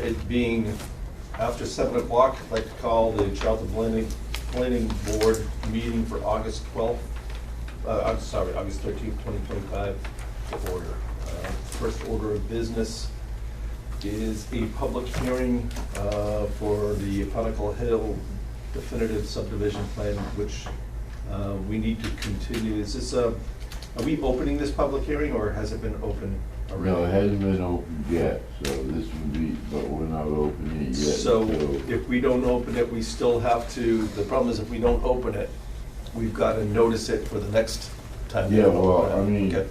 it being after 7 o'clock, I'd like to call the Charlton Planning Board meeting for August 12th, August 13th, 2025 to order. First order of business is a public hearing for the Aponical Hill definitive subdivision plan, which we need to continue. Is this are we opening this public hearing, or has it been open already? No, it hasn't been opened yet, so this would be, but we're not opening it yet. So if we don't open it, we still have to, the problem is if we don't open it, we've got to notice it for the next time. Yeah, we open well, it. I mean, Okay.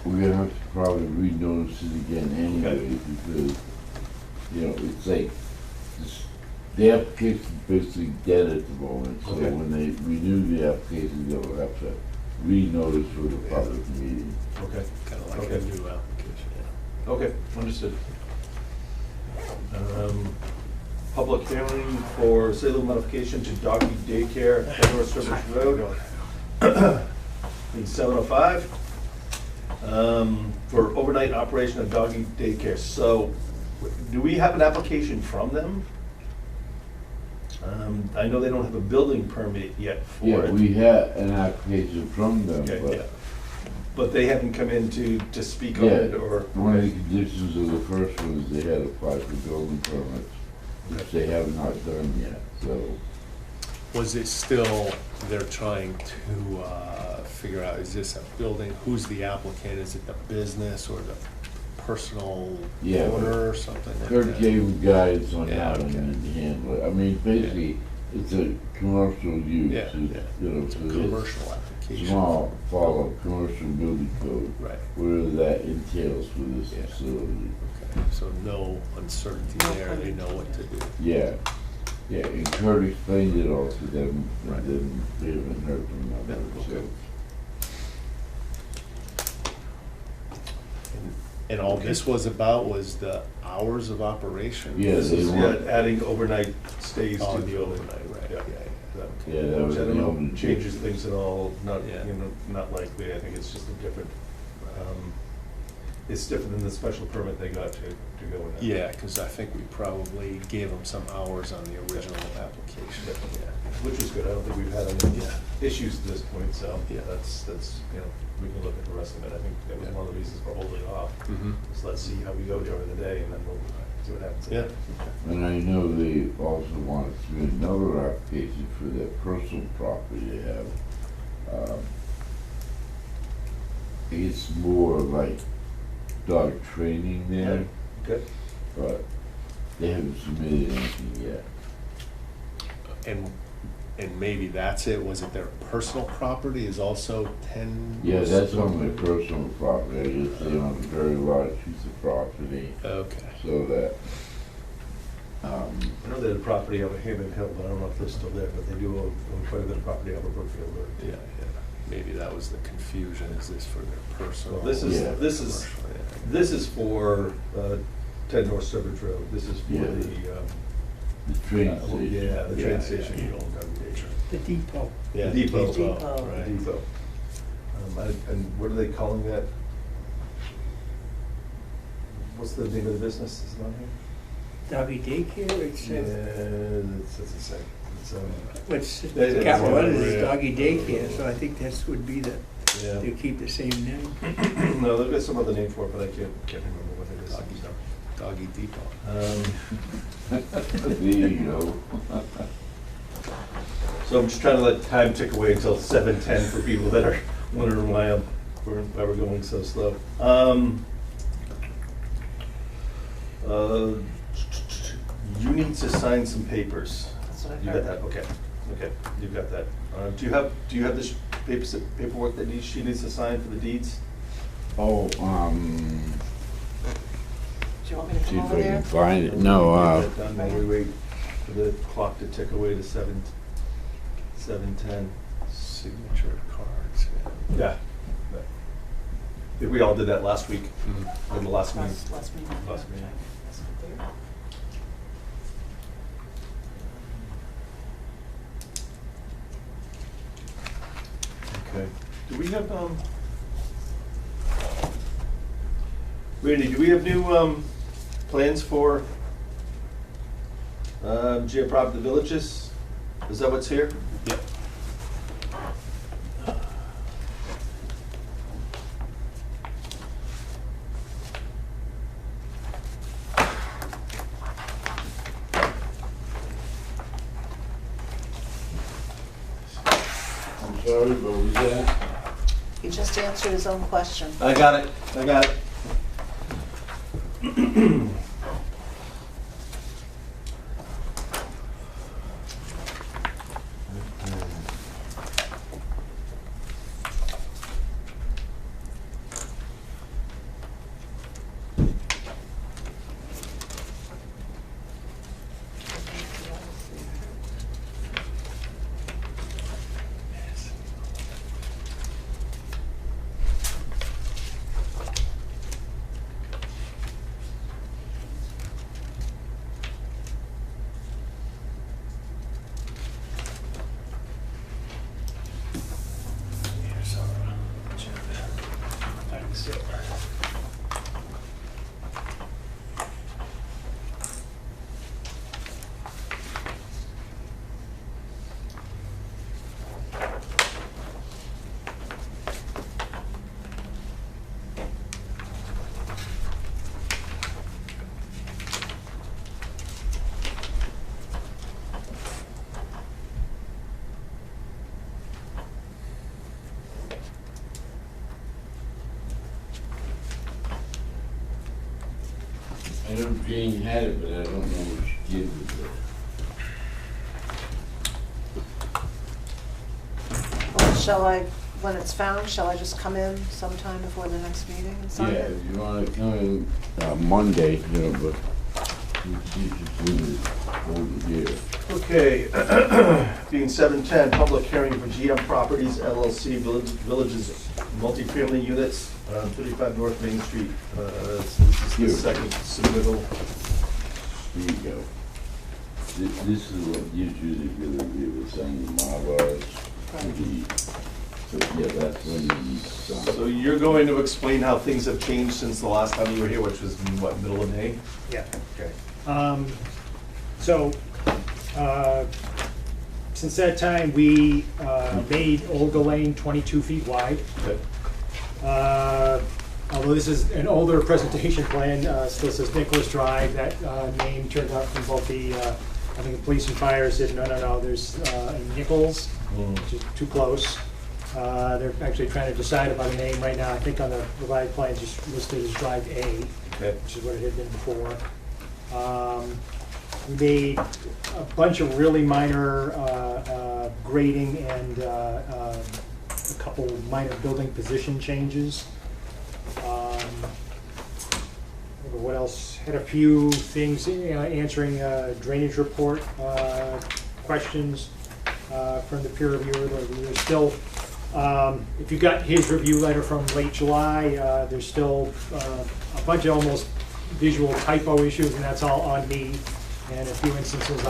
we're gonna have to probably re-notice it again anyway, Okay. because, you know, it's like, the application's basically dead at the moment, so Okay. when they renew the application, they'll have to re-notice for the public meeting. Okay. Kind of like Okay. a new application, yeah. Okay, understood. Public hearing for sale modification to doggy daycare at North Service Road. In 705. For overnight operation of doggy daycare. So, do we have an application from them? I know they don't have a building permit yet for Yeah, it. we had an application from them, Okay, yeah. but, But they haven't come in to speak on it, yeah, or? one of the conditions of the first one is they had to apply for building permits, which they have not done yet, so. Was it still, they're trying to figure out, is this a building, who's the applicant? Is it the business or the personal Yeah. owner or something like Kurt that? gave them guidance on Yeah, how to okay. handle it. I mean, basically, it's a commercial use. Yeah, It's, yeah. you know, It's a so commercial it's application. small, follow commercial building code, Right, whatever that entails for this Yeah. facility. okay, so no uncertainty there, they know what to do. Yeah, yeah, and Kurt explained it all to them, Right. and then we haven't heard from them. Yeah, so. okay. And all this was about was the hours of operation? Yeah, This they is want- adding overnight stays Oh, to the the building. overnight, right, Yeah. yeah, So, Yeah, that was Which I the don't only know, changes things at all, not, Yeah. you know, not likely, I think it's just a different, it's different than the special permit they got to go with that. Yeah, because I think we probably gave them some hours on the original application. Yeah. Which is good, I don't think we've had any Yeah. issues at this point, so Yeah. that's, you know, we can look at the rest of it, I think that was Yeah. one of the reasons for holding off. Mhm. So let's see how we go during the day, and then we'll see what happens. Yeah. And I know they also wanted to do another application for their personal property they have. It's more like dog training there, Good, but they haven't submitted anything yet. And maybe that's it, was it their personal property is also 10? Yeah, that's on their personal property, I guess they own a very large piece of property, Okay. so that, I know they had a property over Hammond Hill, but I don't know if they're still there, but they do own quite a bit of property over Brookfield Road. Yeah, yeah, maybe that was the confusion, is this for their personal? Well, this is, Yeah. this is, Commercial, yeah. this is for 10 North Sturbridge Road, this is for Yeah. the train yeah, station. the Yeah, train yeah, station. you don't The depot. Yeah, The depot. Depot. Right. Depot. And what are they calling that? What's the name of the business, is it on here? Doggy daycare, it's, Yeah, it's the same. It's, what's, They- they- capital letters yeah. is doggy daycare, so I think that's would be the, yeah. they keep the same name. No, they've got some other name for it, but I can't remember what it is. Doggy Depot. There you go. So I'm just trying to let time tick away until 7:10 for people that are wondering why we're going so slow. You need to sign some papers. That's what I You got heard. that, okay, you've got that. Do you have this paperwork that she needs to sign for the deeds? Oh, Do you want me to see come if over I there? can find it, no, Get that done while we wait for the clock to tick away to 7:10. Signature cards, yeah. Yeah. I think we all did that last week, Mhm. in the last meeting. Last meeting. Last meeting. That's what they are. Okay. Do we have, Randy, do we have new, plans for Geoprop the Villages, is that what's here? Yep. I'm sorry, but was that? He just answered his own question. I got it, I got it. I know Jane had it, but I don't know what she did with it. Well, shall I, when it's found, shall I just come in sometime before the next meeting and sign Yeah, it? if you wanna come in, Monday, you know, but she's just in it over here. Okay, being 7:10, public hearing for GM Properties LLC Villages multifamily units, 35 North Main Street. So this is the Here. second submittal. Here you go. This is what gives you the ability to sign the Mylars. So, yeah, that's when you need to sign. So you're going to explain how things have changed since the last time you were here, which was in, what, middle of May? Yeah. Okay. So, since that time, we made Olga Lane 22 feet wide. Okay. Although this is an older presentation plan, still says Nicholas Drive. That name turned out from both the, I think the police and fire said, no, there's Nichols, which is too close. They're actually trying to decide about a name right now. I think on the revised plan, it's just listed as Drive A, Okay. which is what it had been before. We made a bunch of really minor grading and a couple minor building position changes. What else? Had a few things, answering drainage report questions from the peer reviewer. There's still, if you got his review letter from late July, there's still a bunch of almost visual typo issues, and that's all on me. And a few instances,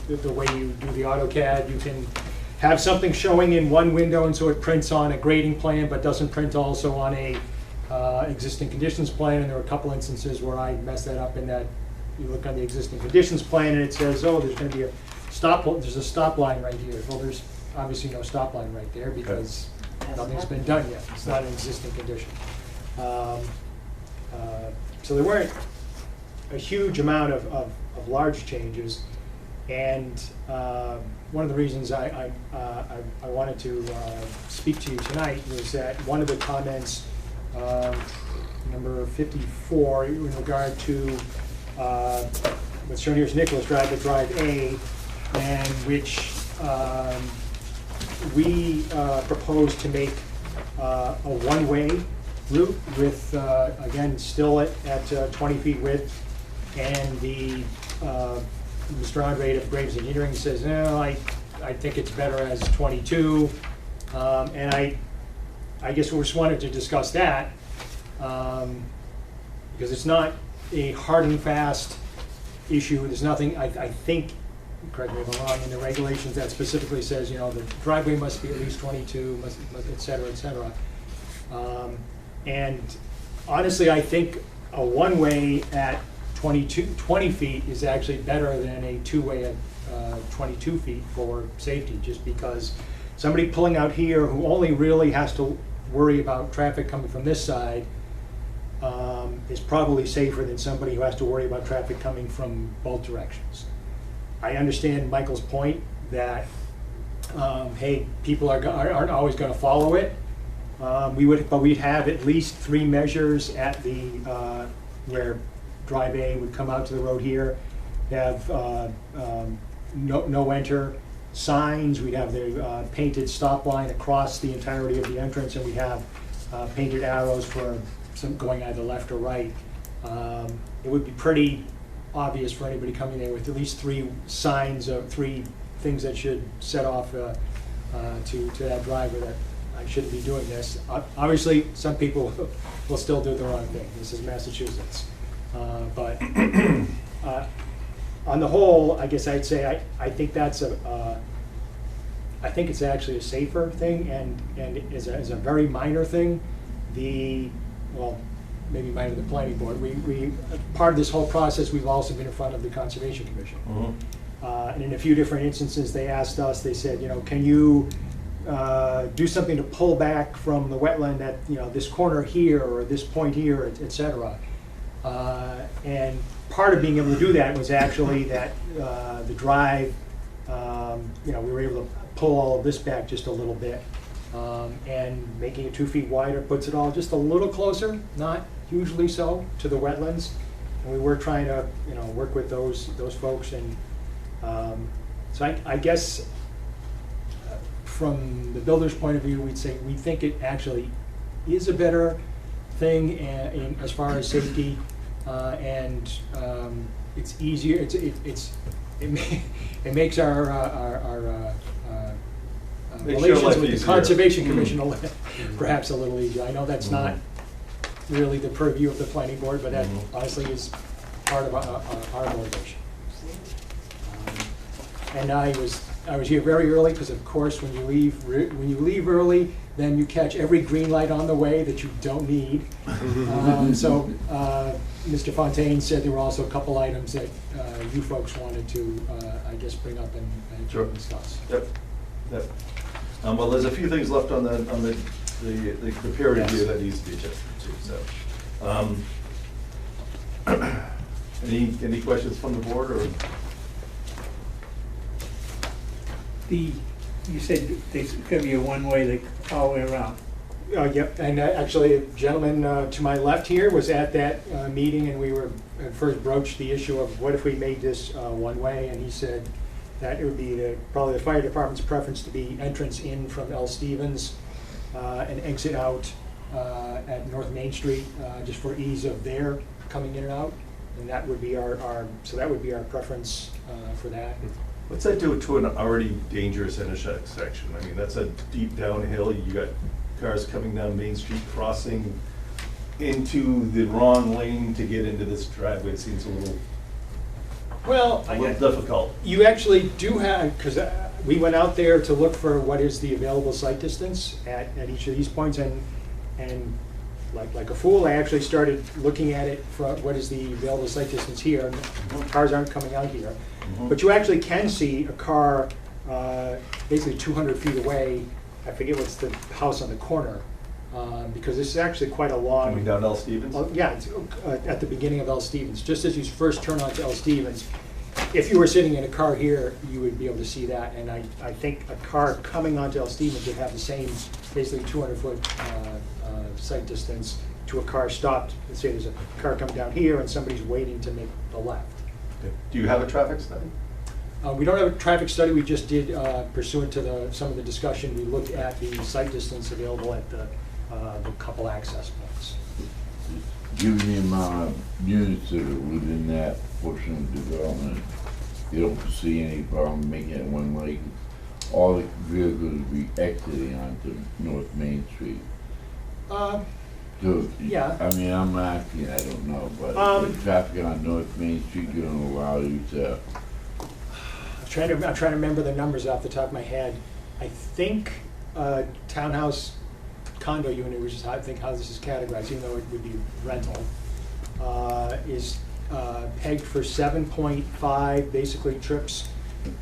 the way you do the AutoCAD, you can have something showing in one window, and so it prints on a grading plan, but doesn't print also on a existing conditions plan. And there were a couple instances where I messed that up in that you look on the existing conditions plan and it says, oh, there's going to be there's a stop line right here. Well, there's obviously no stop line right there because nothing's been done yet. It's not an existing condition. So there weren't a huge amount of large changes, and one of the reasons I wanted to speak to you tonight was that one of the comments, number 54, in regard to what's shown here is Nicholas Drive, but Drive A, and which we propose to make a one-way route with, again, still at 20 feet width. And the Mr. Andre of Graves Engineering says, no, I think it's better as 22. And I guess we just wanted to discuss that because it's not a hard and fast issue. There's nothing, I think, correct me if I'm wrong, in the regulations that specifically says, the driveway must be at least 22, et cetera, et cetera. And honestly, I think a one-way at 20 feet is actually better than a two-way at 22 feet for safety, just because somebody pulling out here who only really has to worry about traffic coming from this side is probably safer than somebody who has to worry about traffic coming from both directions. I understand Michael's point that, hey, people aren't always going to follow it. But we'd have at least 3 measures at the where Drive A would come out to the road here. Have no enter signs. We'd have the painted stop line across the entirety of the entrance, and we have painted arrows for some going either left or right. It would be pretty obvious for anybody coming there with at least 3 signs of 3 things that should set off to that driver that I shouldn't be doing this. Obviously, some people will still do the wrong thing. This is Massachusetts. But on the whole, I guess I'd say I think that's I think it's actually a safer thing, and is a very minor thing. Well, maybe minor to the planning board. We part of this whole process, we've also been in front of the Conservation Commission. And in a few different instances, they asked us, they said, can you do something to pull back from the wetland at this corner here or this point here, et cetera. And part of being able to do that was actually that the drive, we were able to pull all of this back just a little bit, and making it 2 feet wider puts it all just a little closer, not hugely so, to the wetlands. And we were trying to work with those folks, and so I guess from the builder's point of view, we'd say we think it actually is a better thing as far as safety, and it's easier. It makes our Makes your relations life with the easier. Conservation Commission perhaps a little easier. I know that's not really the purview of the planning board, but that honestly is part of our motivation. And I was here very early because, of course, when you leave early, then you catch every green light on the way that you don't need. So Mr. Fontaine said there were also a couple items that you folks wanted to, I guess, bring up and Sure. discuss. Yep. Well, there's a few things left on the peer review Yes. that needs to be adjusted to, so. Any questions from the board, or? You said there's gonna be a one-way like all the way around. Yep, and actually, a gentleman to my left here was at that meeting, and we were first broached the issue of what if we made this one-way, and he said that it would be probably the fire department's preference to be entrance in from L. Stevens and exit out at North Main Street, just for ease of their coming in and out, and that would be our preference for that. What's that do to an already dangerous intersection? I mean, that's a deep downhill. You got cars coming down Main Street, crossing into the wrong lane to get into this driveway. It seems a little difficult. You actually do have, because we went out there to look for what is the available site distance at each of these points, and like a fool, I actually started looking at it for what is the available site distance here, and cars aren't coming out here. But you actually can see a car basically 200 feet away. I forget what's the house on the corner, because this is actually quite a long. Coming down L. Stevens? Yeah, it's at the beginning of L. Stevens, just as you first turn onto L. Stevens. If you were sitting in a car here, you would be able to see that, and I think a car coming onto L. Stevens would have the same, basically 200-foot sight distance to a car stopped. Let's say there's a car coming down here and somebody's waiting to make the left. Do you have a traffic study? We don't have a traffic study. We just did, pursuant to some of the discussion, we looked at the sight distance available at the couple access points. Given the amount of units that are within that portion of development, you don't foresee any problem making it one way. All the vehicles will be exiting onto North Main Street. So, Yeah. I mean, I'm asking, I don't know, but the traffic on North Main Street gonna allow you to, I'm trying to remember the numbers off the top of my head. I think townhouse condo unit, which is I think how this is categorized, even though it would be rental, is pegged for 7.5, basically, trips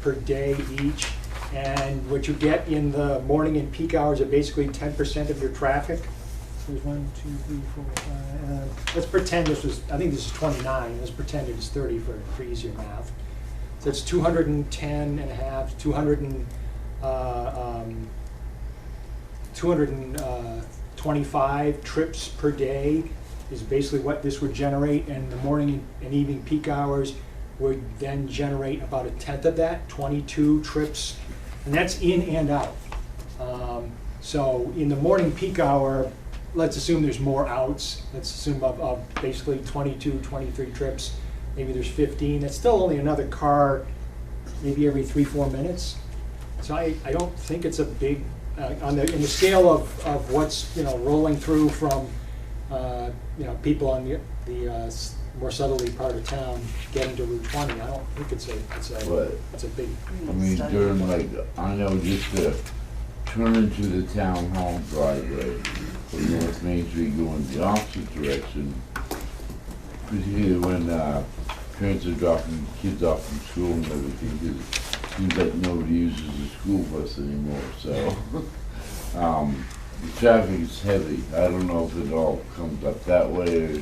per day each. And what you get in the morning and peak hours are basically 10% of your traffic. So there's 1, 2, 3, 4, 5. Let's pretend this was, I think this is 29. Let's pretend it is 30 for easier math. So it's 210 and a half, 225 trips per day is basically what this would generate, and the morning and evening peak hours would then generate about 1/10 of that, 22 trips, and that's in and out. So in the morning peak hour, let's assume there's more outs. Let's assume of basically 22, 23 trips. Maybe there's 15. That's still only another car, maybe every 3-4 minutes. So I don't think it's a big, in the scale of what's, rolling through from, people on the more southerly part of town getting to Route 20. I don't think it's a big. I mean, during I know just to turn into the town hall driveway from North Main Street going the opposite direction, particularly when parents are dropping kids off from school and everything, 'cause it seems like nobody uses the school bus anymore, so. The traffic is heavy. I don't know if it all comes up that way,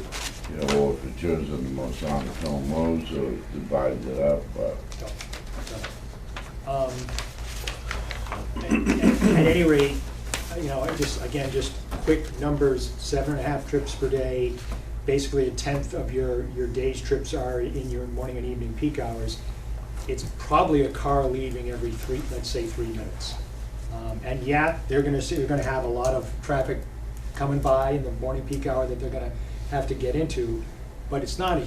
or if it turns on the monotone roads or divides it up, but. At any rate, just quick numbers, 7.5 trips per day, basically 1/10 of your day's trips are in your morning and evening peak hours. It's probably a car leaving every 3 minutes. And yeah, they're gonna have a lot of traffic coming by in the morning peak hour that they're gonna have to get into, but it's not a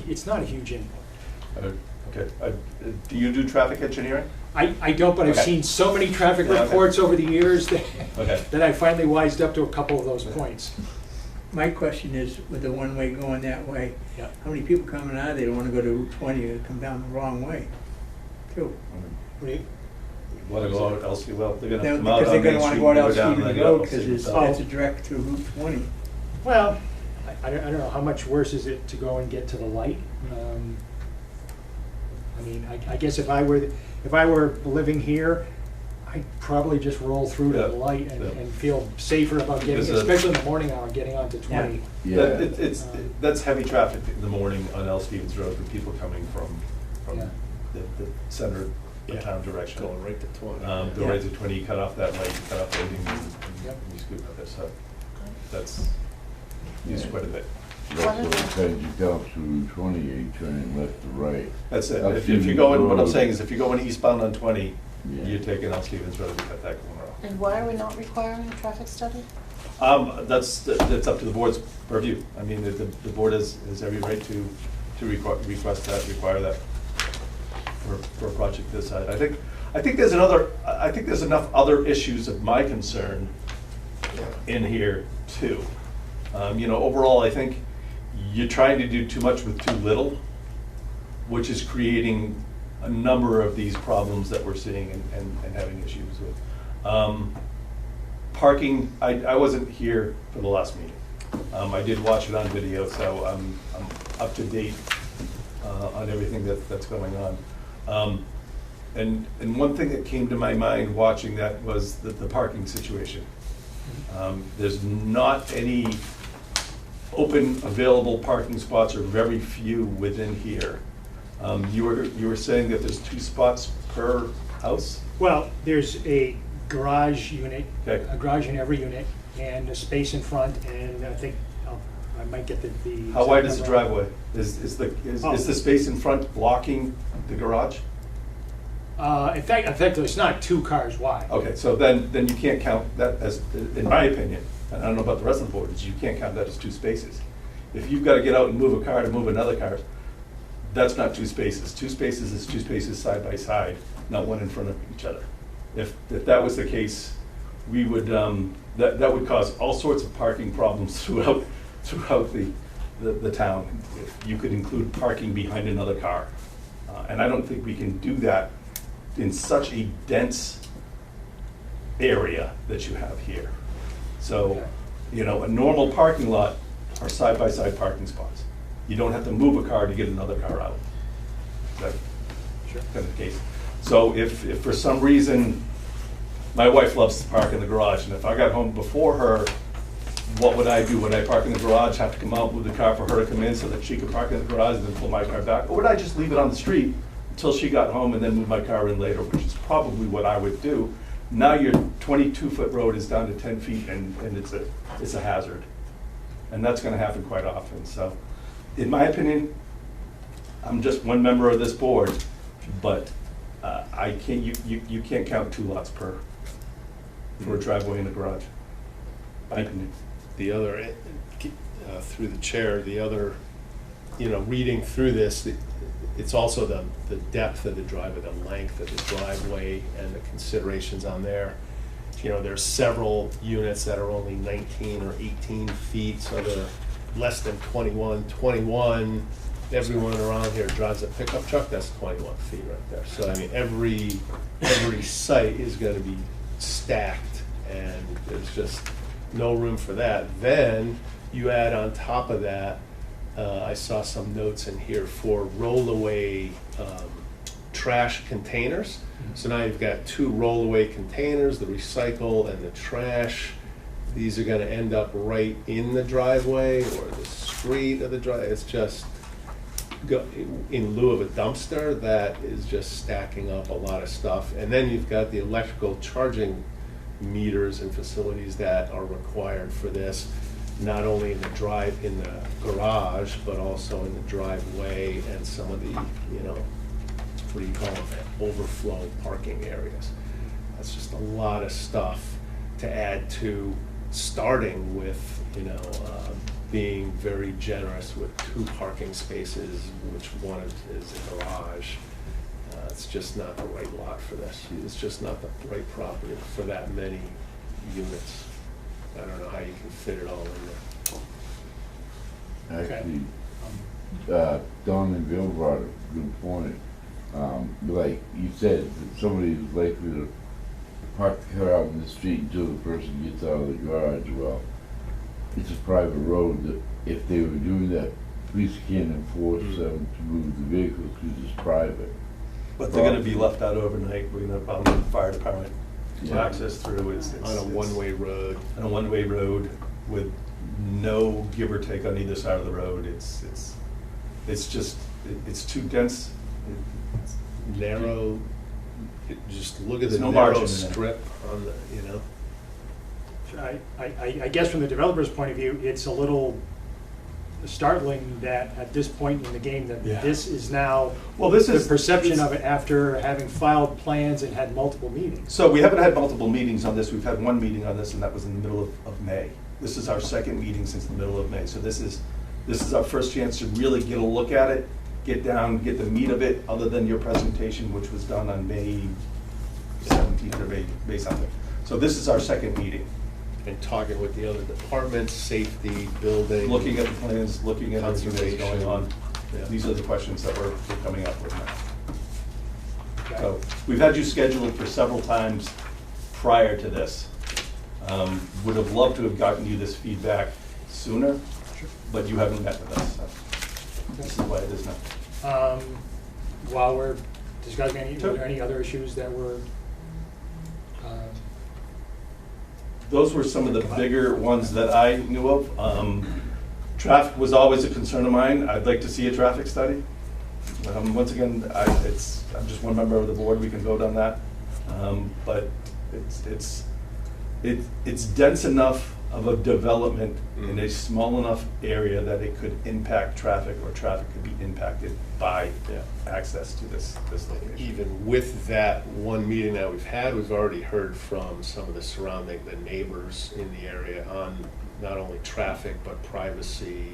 huge input. Okay, do you do traffic engineering? I don't, but I've Okay. seen so many traffic Yeah, okay. reports over the years that, Okay. that I finally wised up to a couple of those points. My question is, with the one-way going that way, Yeah. how many people coming out of there want to go to Route 20 or come down the wrong way, too? Want to go out Elsie, well, they're gonna come out Because they're on gonna Main want to Street, go out go Elsie down, and Stevens then go Road, up because Stevens that's Road. a direct to Route 20. Well, I don't know, how much worse is it to go and get to the light? I guess if I were living here, I'd probably just roll through to the Yeah, light yeah. and feel safer about getting, Because, especially in the morning hour, getting onto 20. Yeah. That's heavy traffic in the morning on L. Stevens Road for people coming from Yeah. the center of the Yeah. town direction. Going right to 20. Go right to 20, you cut off that light, you cut off everything, and Yep. you scoot up there, so that's used Yeah. quite a bit. That's what it says, you go up to Route 20, you turn left to right. That's it. Up If you're Stevens going, what I'm Road. saying is if you're going eastbound on 20, Yeah. you're taking L. Stevens Road to cut that corner off. And why are we not requiring a traffic study? That's up to the board's purview. I mean, the board has every right to request that, require that for a project this size. I think there's enough other issues of my concern in here too. Overall, I think you're trying to do too much with too little, which is creating a number of these problems that we're seeing and having issues with. Parking, I wasn't here for the last meeting. I did watch it on video, so I'm up to date on everything that's going on. And one thing that came to my mind watching that was the parking situation. There's not any open available parking spots, or very few within here. You were saying that there's 2 spots per house? Well, there's a garage unit, Okay. a garage in every unit, and a space in front, and I think, I might get the. How wide is the exact number. driveway? Is Oh. the space in front blocking the garage? In fact, it's not 2 cars wide. Okay, so then you can't count that as, in my opinion, and I don't know about the rest of the board, is you can't count that as 2 spaces. If you've got to get out and move a car to move another car, that's not 2 spaces. 2 spaces is 2 spaces side by side, not one in front of each other. If that was the case, we would, that would cause all sorts of parking problems throughout the town. If you could include parking behind another car. And I don't think we can do that in such a dense area that you have here. So, a normal parking lot are side-by-side parking spots. you don't have to move a car to get another car out. That's Sure. kind of the case. So if for some reason, my wife loves to park in the garage, and if I got home before her, what would I do? Would I park in the garage, have to come out, move the car for her to come in so that she could park in the garage and then pull my car back? Or would I just leave it on the street until she got home and then move my car in later, which is probably what I would do. Now your 22-foot road is down to 10 feet and it's a hazard. And that's gonna happen quite often. So, in my opinion, I'm just one member of this board, but I can't, you can't count 2 lots for a driveway and a garage. My opinion. The other, through the chair, the other, reading through this, it's also the depth of the driveway, the length of the driveway, and the considerations on there. There's several units that are only 19 or 18 feet, so they're less than 21. 21, everyone around here drives a pickup truck, that's 21 feet right there. So, I mean, every site is gonna be stacked, and there's just no room for that. Then you add on top of that, I saw some notes in here for rollaway trash containers. So now you've got 2 rollaway containers, the recycle and the trash. These are gonna end up right in the driveway or the street of the driveway. It's just, in lieu of a dumpster, that is just stacking up a lot of stuff. And then you've got the electrical charging meters and facilities that are required for this, not only in the garage, but also in the driveway and some of the, what do you call them, overflow parking areas. That's just a lot of stuff to add to, starting with, being very generous with 2 parking spaces, which one is a garage. It's just not the right lot for this. It's just not the right property for that many units. I don't know how you can fit it all in there. Actually, Don and Bill brought a good point. Like you said, if somebody is likely to park the car out in the street until the person gets out of the garage, well, it's a private road. That if they were doing that, police can't enforce them to move the vehicles because it's private. But they're gonna be left out overnight. We're gonna have the fire department to Yeah. access through. It's On a one-way road. On a one-way road with no give or take on either side of the road. It's just, it's too dense. Narrow, just look at There's the no narrow margin in it. strip on the, I guess from the developer's point of view, it's a little startling that at this point in the game, that Yeah. this is now Well, this the is. perception it's- of it after having filed plans and had multiple meetings. So we haven't had multiple meetings on this. We've had one meeting on this, and that was in the middle of May. This is our second meeting since the middle of May. So this is our first chance to really get a look at it, get down, get the meat of it, other than your presentation, which was done on May 17th or May something. So this is our second meeting, and talking with the other departments, safety, building. looking at the plans, looking at everything that's going on. Yeah. These are the questions that we're coming up with now. Okay. So we've had you scheduled for several times prior to this. Would have loved to have gotten you this feedback sooner, but you haven't met with us. So this is why it is now. While we're discussing were Sure. there any other issues that were, Those were some of the bigger ones that I knew of. Traffic was always a concern of mine. I'd like to see a traffic study. Once again, I'm just one member of the board, we can vote on that. But it's dense enough of a development in a small enough area that it could impact traffic, or traffic could be impacted by access to this location. Even with that one meeting that we've had, we've already heard from some of the the neighbors in the area on not only traffic, but privacy,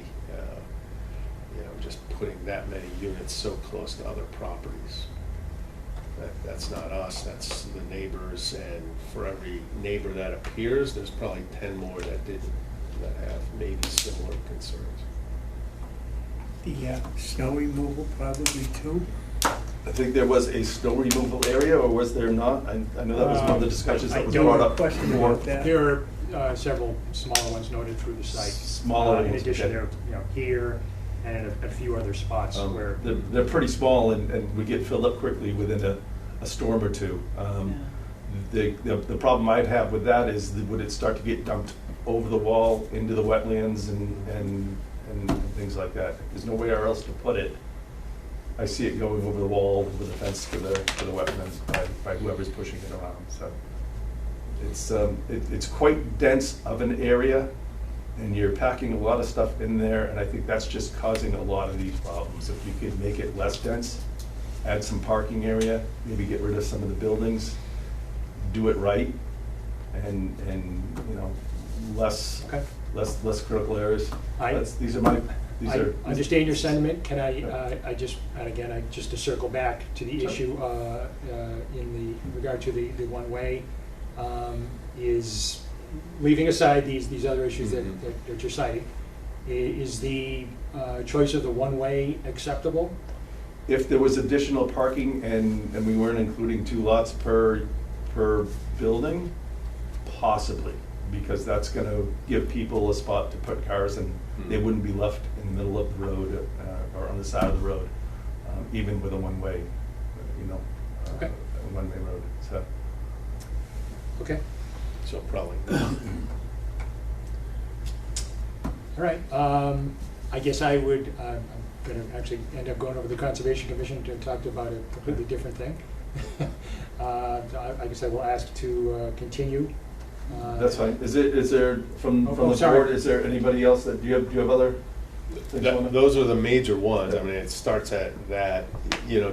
just putting that many units so close to other properties. That's not us, that's the neighbors, and for every neighbor that appears, there's probably 10 more that didn't, that have maybe similar concerns. The snow removal probably too. I think there was a snow removal area, or was there not? I know that was one of the discussions that was brought up. Question before. about that. there are several smaller ones noted through the site. Smaller In ones, addition, okay. there, here, and in a few other spots where. They're pretty small and would get filled up quickly within a storm or two. The problem I'd have with that is, would it start to get dumped over the wall into the wetlands and things like that? There's nowhere else to put it. I see it going over the wall with a fence to the wetlands by whoever's pushing it around, so. It's quite dense of an area, and you're packing a lot of stuff in there, and I think that's just causing a lot of these problems. If you could make it less dense, add some parking area, maybe get rid of some of the buildings, do it right, and you know, less critical areas. These are. I understand your sentiment. Can just to circle back to the issue in regard to the one-way, is leaving aside these other issues that you're citing, is the choice of the one-way acceptable? If there was additional parking and we weren't including 2 lots per building, possibly, because that's gonna give people a spot to put cars and they wouldn't be left in the middle of the road or on the side of the road, even with a one-way, Okay. a one-way road, so. Okay. So probably. All right. I guess I would, I'm going to actually end up going over the Conservation Commission to talk about a completely different thing. I guess I will ask to continue. That's fine. Is there, from Oh, the sorry. board, is there anybody else do you have other things you wanna? Those are the major ones. I mean, it starts at that,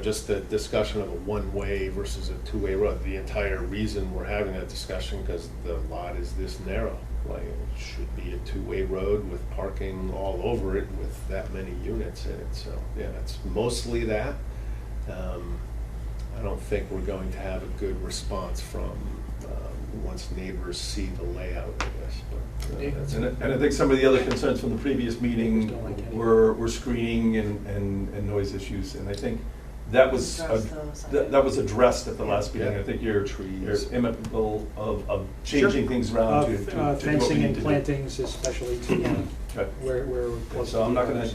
just the discussion of a one-way versus a two-way road. The entire reason we're having that discussion, because the lot is this narrow. Like, it should be a two-way road with parking all over it with that many units in it. So, yeah, it's mostly that. I don't think we're going to have a good response from, once neighbors see the layout, I guess. But, that's it. And I think some of the other concerns from the previous meeting Don't like any. were screening and noise issues, and I think that was, Address those, I that was addressed at the last meeting. Yeah. I think you're Trees. amenable of changing things around to do what we Fencing need and to do. plantings, especially to Okay. where we're close. So I'm not gonna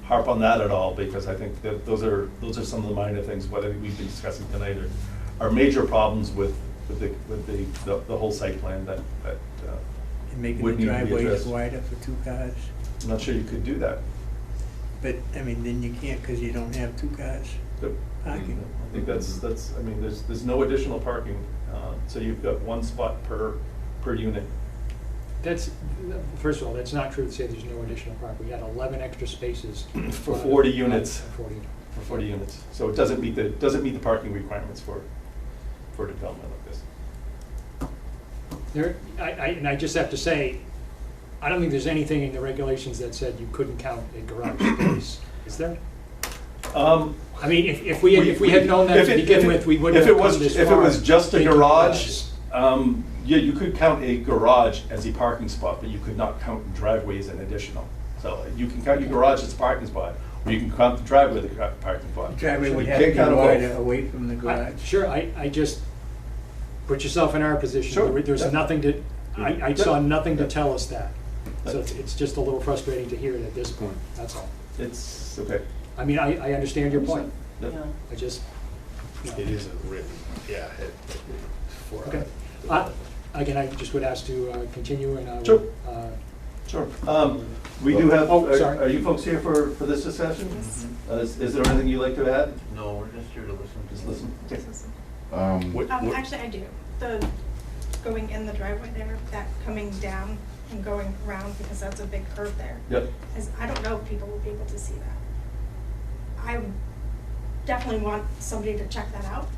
harp on that at all, because I think that those are some of the minor things, what I think we've been discussing tonight are major problems with the whole site plan that And making would the need to be driveways addressed. wider for 2 cars. I'm not sure you could do that. But, I mean, then you can't because you don't have 2 cars But parking. I think that's, I mean, there's no additional parking, so you've got 1 spot per unit. That's, first of all, that's not true to say there's no additional parking. We had 11 extra spaces. For 40 units. 40. For 40 units, so it doesn't meet the parking requirements for a development like this. There, and I just have to say, I don't think there's anything in the regulations that said you couldn't count a garage space. Is there? I mean, if we had known that to begin with, we wouldn't have come this far. If it was just a thinking garage, about yeah, you could count a garage as a parking spot, but you could not count driveways an additional. So you can count your garage as a parking spot, or you can count the driveway as a parking spot. The driveway So would you have to can't be count them both. wider away from the garage. Sure, I just, put yourself in our position. Sure, There's yeah. nothing to, I Yeah. saw nothing to tell us that. So Right. it's just a little frustrating to hear it at this point, that's all. It's, okay. I mean, I understand your point. Yep. Yeah. I just. It isn't written, yeah, for. Okay. Again, I just would ask to continue and I Sure. will. Sure. We do have, Oh, sorry. are you folks here for this discussion? Is there anything you'd like to add? No, we're just here to listen. Just listen. Okay. Actually, I do. The going in the driveway there, that coming down and going around, because that's a big curve there. Yep. I don't know if people will be able to see that. I would definitely want somebody to check that out.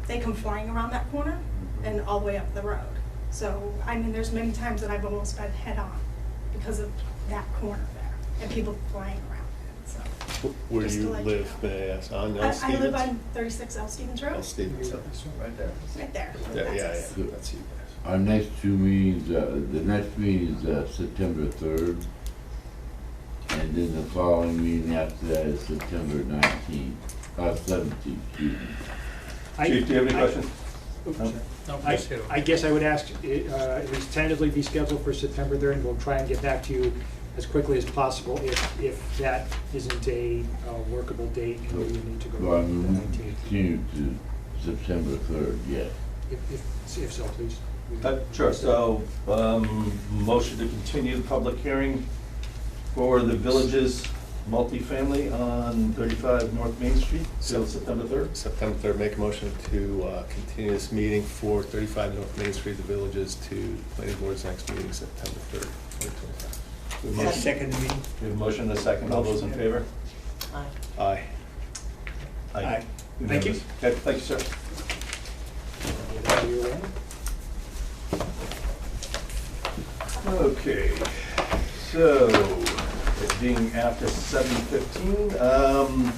They come flying around that corner and all the way up the road. So, I mean, there's many times that I've almost been head-on because of that corner there and people flying around it, so. Where do Just to you let live, know. may I ask, on I L. Stevens? live on 36 L. Stevens Road, L. Stevens, Right there. right there. yeah, That's yeah, us. yeah, that's you guys. Our next 2 meetings, the next meeting is September 3rd. And then the following meeting after that is September 17th, 17th, excuse me. Chief, do you have any questions? I guess I would ask, at least tentatively be scheduled for September 3rd, and we'll try and get back to you as quickly as possible if that isn't a workable date and we need to go Well, I to the mean, we 19th. continue to September 3rd, yes. If so, please. Sure, so, motion to continue the public hearing for the Villages multifamily on 35 North Main Street till September 3rd. September 3rd, make a motion to continue this meeting for 35 North Main Street, the Villages, to planning board's next meeting, September 3rd, 2025. We have a Is that motion- second meeting? we have a motion and a second. All those in favor? Aye. Aye. Aye. Thank you. Okay, thank you, sir. Are you away? Okay, so, it being after 7:15,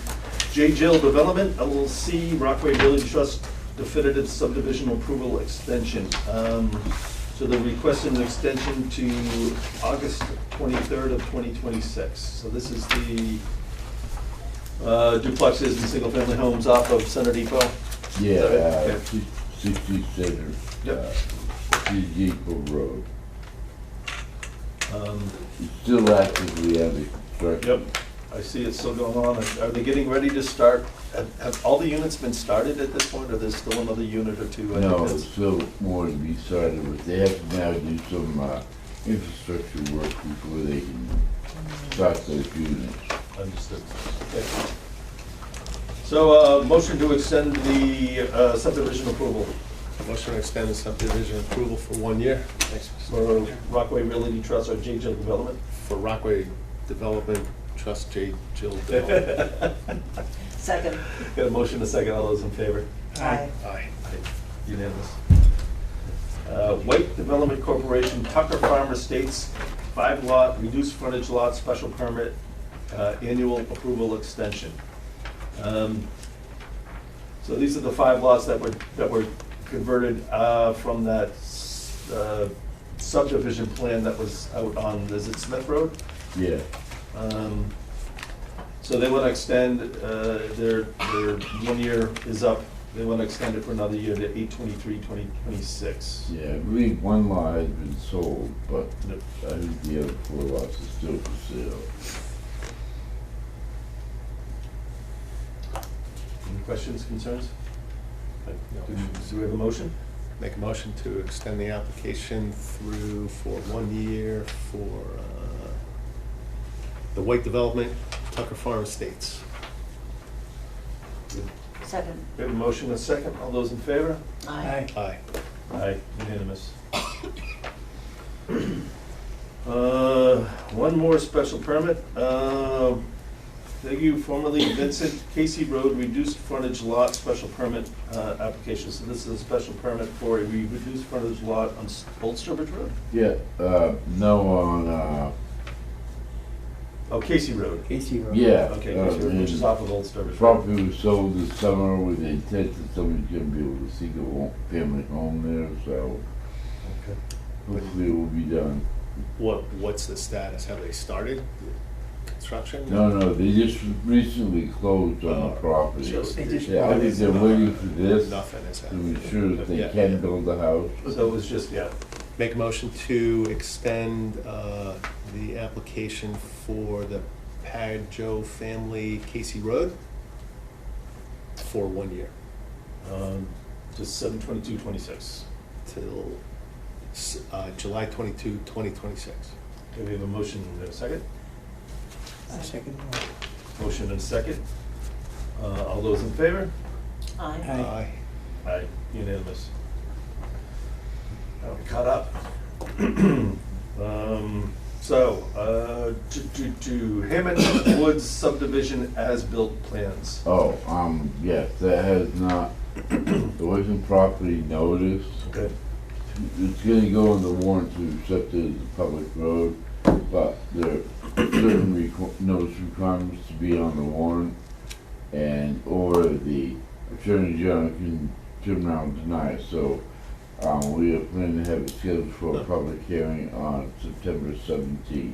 J. Jill Development, LLC, Rockaway Village Trust definitive subdivision approval extension. So they're requesting an extension to August 23rd of 2026. So this is the duplexes and single-family homes off of Center Depot. Yeah, Okay. 60 Center, Yep. 60 Depot Road. Um, It's still actively under construction. Yep, I see it's still going on. Are they getting ready to start? Have all the units been started at this point, or there's still another unit or two? I think No, that's- still more to be started, but they have to now do some infrastructure work before they can start those units. Understood. Okay. So, motion to extend the subdivision approval Motion to extend the subdivision approval for 1 year. Thanks, Mr. for Rockaway Realty Trust or J. Jill Development. For Rockaway Development Trust, J. Jill Development. Second. Got a motion, a second, all those in favor? Aye. Aye. Unanimous. White Development Corporation, Tucker Farm Estates, 5-lot, reduced frontage lot, special permit, annual approval extension. So these are the 5 lots that were converted from that subdivision plan that was out on, is it Smith Road? Yeah, So they want to extend, their 1 year is up, they want to extend it for another year to 8/23/2026. yeah, I believe one lot has been sold, but Yep. I think the other 4 lots are still for sale. Any questions, concerns? No. Do we have a motion? Make a motion to extend the application through for 1 year for the White Development, Tucker Farm Estates. Second. We have a motion, a second, all those in favor? Aye. Aye. Aye, unanimous. One more special permit. Thank you, formerly Vincent Casey Road, reduced frontage lot, special permit application. So this is a special permit for a reduced frontage lot on Old Sturbridge Road? Yeah, no, on, Oh, Casey Road. Casey Road. yeah. Okay, Casey Road, which is off of Old Sturbridge Road. Property was sold this summer with the intent that somebody's gonna be able to seek a family home there, so Okay. hopefully it will be done. What's the status? Have they started construction? No, they just recently closed on the property. so They just Yeah, I bought think it. they're waiting for this Nothing is to happening. ensure that they Yeah. can build a house. So it was just, yeah, Make a motion to extend the application for the Padjo family Casey Road for 1 year just 7/22/26. till July 22, 2026. Okay, we have a motion and a second. A second. Motion and a second. All those in favor? Aye. Aye. Aye, unanimous. Now we caught up. Hammond Woods subdivision as-built plans. Oh, yes, that has not, there wasn't property noticed. Okay. It's gonna go on the warrant to accept it as a public road, but there are certain notice requirements to be on the warrant, and, or the Attorney General can turn around tonight, so, we are planning to have it scheduled for a public hearing on September 17th.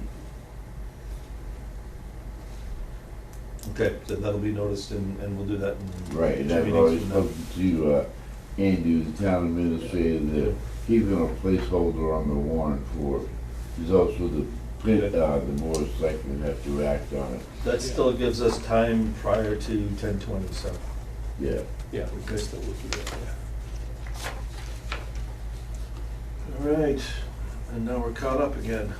Okay, so that'll be noticed and we'll do that in. Right, and two I've meetings already from now. spoken to, Andy, the town administrator, that keeping a placeholder on the warrant for, there's also the the board of selectmen have to act on it. That still gives us time prior to 10/20, so. Yeah. Yeah, we can still look at it, yeah. All right, and now we're caught up again.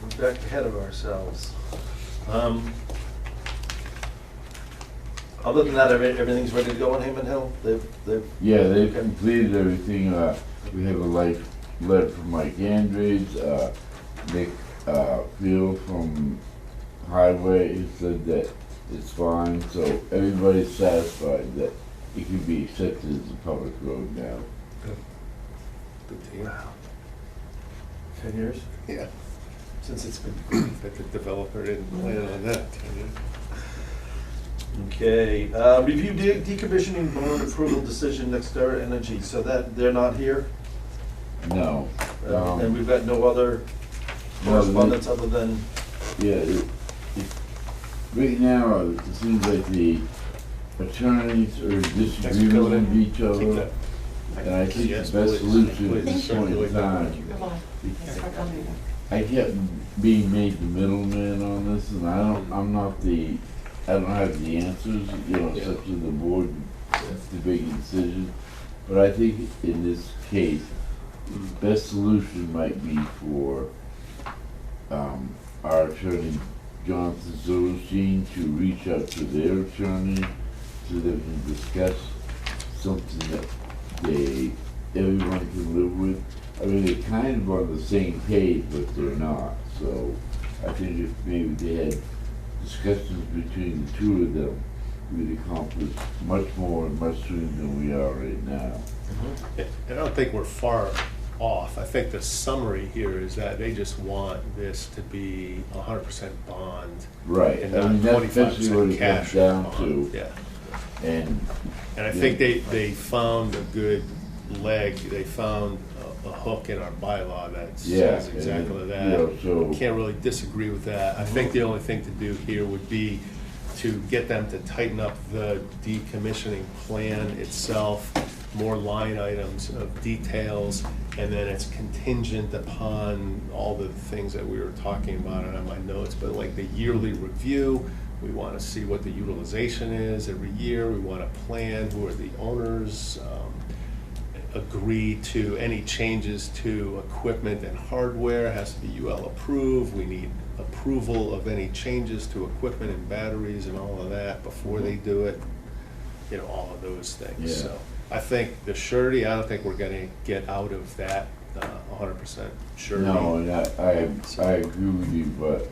We're back ahead of ourselves. Other than that, everything's ready to go on Hammond Hill? They've. Yeah, they've Okay. completed everything. We have a letter from Mike Andres, Nick Field from Highway said that it's fine, so everybody's satisfied that it can be accepted as a public road now. Good to hear. Wow. 10 years Yeah, since it's been. but the developer didn't plan on that, yeah. Okay, review decommissioning bond approval decision, NextEra Energy, so that, they're not here? No. And we've got no other correspondence other than, Yeah, right now, it seems like the attorneys are disagreeing with each Keep other. that. And I think the Yes, best please. solution at Please this point in circulate that time, document. I kept being made the middleman on this, and I don't have the answers, it's up to the board to make a decision. But I think in this case, the best solution might be for, our attorney, Jonathan Zolstein, to reach out to their attorney so they can discuss something that everyone can live with. I mean, they're kind of on the same page, but they're not. So I think if maybe they had discussions between the two of them, we'd accomplish much more and much sooner than we are right now. And I don't think we're far off. I think the summary here is that they just want this to be 100% bond. Right, And I mean, not that's basically what 25% it cash comes down bond. to. Yeah. And, And I think they found a good leg, they found a hook in our bylaw that yeah. says exactly and, that. so, Can't really disagree with that. I think the only thing to do here would be to get them to tighten up the decommissioning plan itself, more line items of details, and then it's contingent upon all the things that we were talking about on my notes, but like the yearly review, we want to see what the utilization is every year, we want to plan who are the owners, agree to any changes to equipment and hardware, has to be UL approved, we need approval of any changes to equipment and batteries and all of that before they do it, all of those things, Yeah. so. I think the surety, I don't think we're gonna get out of that 100% surety. no, and I agree with you, but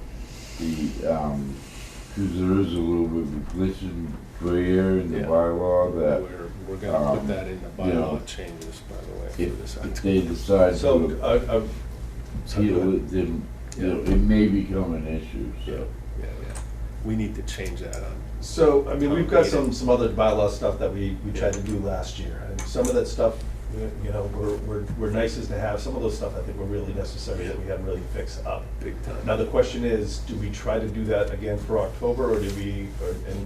because there is a little bit of a glitch in gray area in the Yeah. bylaw that We're gonna put that in the you know, bylaw changes, by the way, for this if item. they decide so, to appeal it, then, it may become an issue, Yeah, so. yeah, yeah. We need to change that on. So, I mean, we've got some other bylaw stuff that we tried to do last year, and some of that stuff, we're nice as to have, some of those stuff I think were really necessary that we haven't really fixed up. Big time. Now, the question is, do we try to do that again for October, or do we,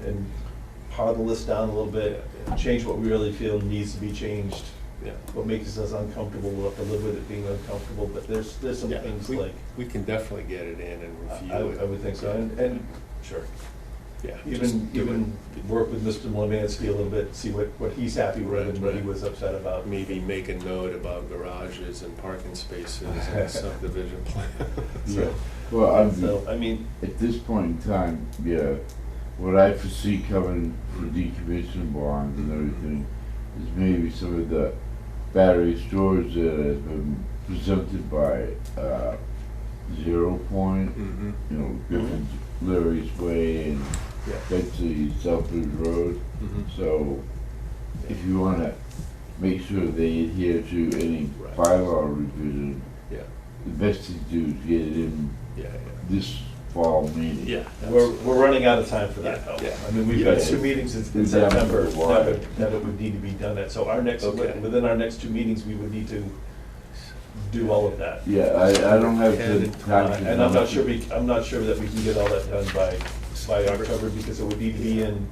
and par the list down a little bit, Yeah. change what we really feel needs to be changed? Yeah. What makes us uncomfortable, we'll have to live with it being uncomfortable, but there's some Yeah, things we- like, We can definitely get it in and review it. I would think so, and, sure. Yeah. just Even, do it. even work with Mr. Lemansky a little bit, see what he's happy with and what he Right. was upset about. Maybe make a note about garages and parking spaces and subdivision plan. Yeah, well, So, I mean, at this point in time, yeah, what I foresee coming for decommission bonds and everything is maybe some of the battery storage that has been presented by, Zero Point, Mhm. Griffin, Larry's Way and Yeah. Betsy Southbridge Road. Mhm. So if you wanna make sure they adhere to any Right. bylaw revision, Yeah, the best thing to do is get it in yeah, this fall meeting. yeah. we're running out of time for that, Yeah, though. yeah. I mean, we've got Yeah. 2 meetings in We're down to September one. that it would need to be done at, so our next, Okay. within our next 2 meetings, we would need to do all of that. Yeah, I don't have the time to. And I'm not sure that we can get all that done by October, because it would need to be in,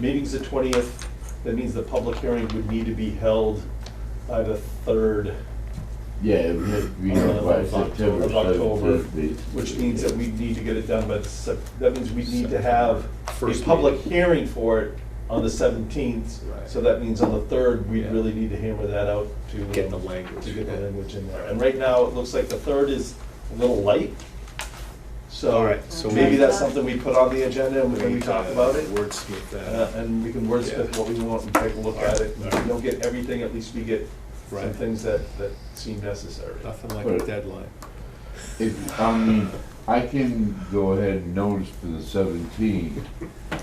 meetings the 20th, that means the public hearing would need to be held by the 3rd Yeah, it would have to be done by Of September October, 17th. which means that we need to get it done by that means we need to have a First public meeting. hearing for it on the 17th. Right. So that means on the 3rd, we Yeah. really need to hammer that out to. Get the language. To get the Yeah. language in there. And right now, it looks like the 3rd is a little light. All So right, so maybe we- that's something we put on the agenda and we talk about it. Wordsmith that. And we can wordsmith Yeah. what we want and take a look at it. All If right. we don't get everything, at least we get some Right. things that seem necessary. Nothing like a deadline. I mean, I can go ahead and notice for the 17th,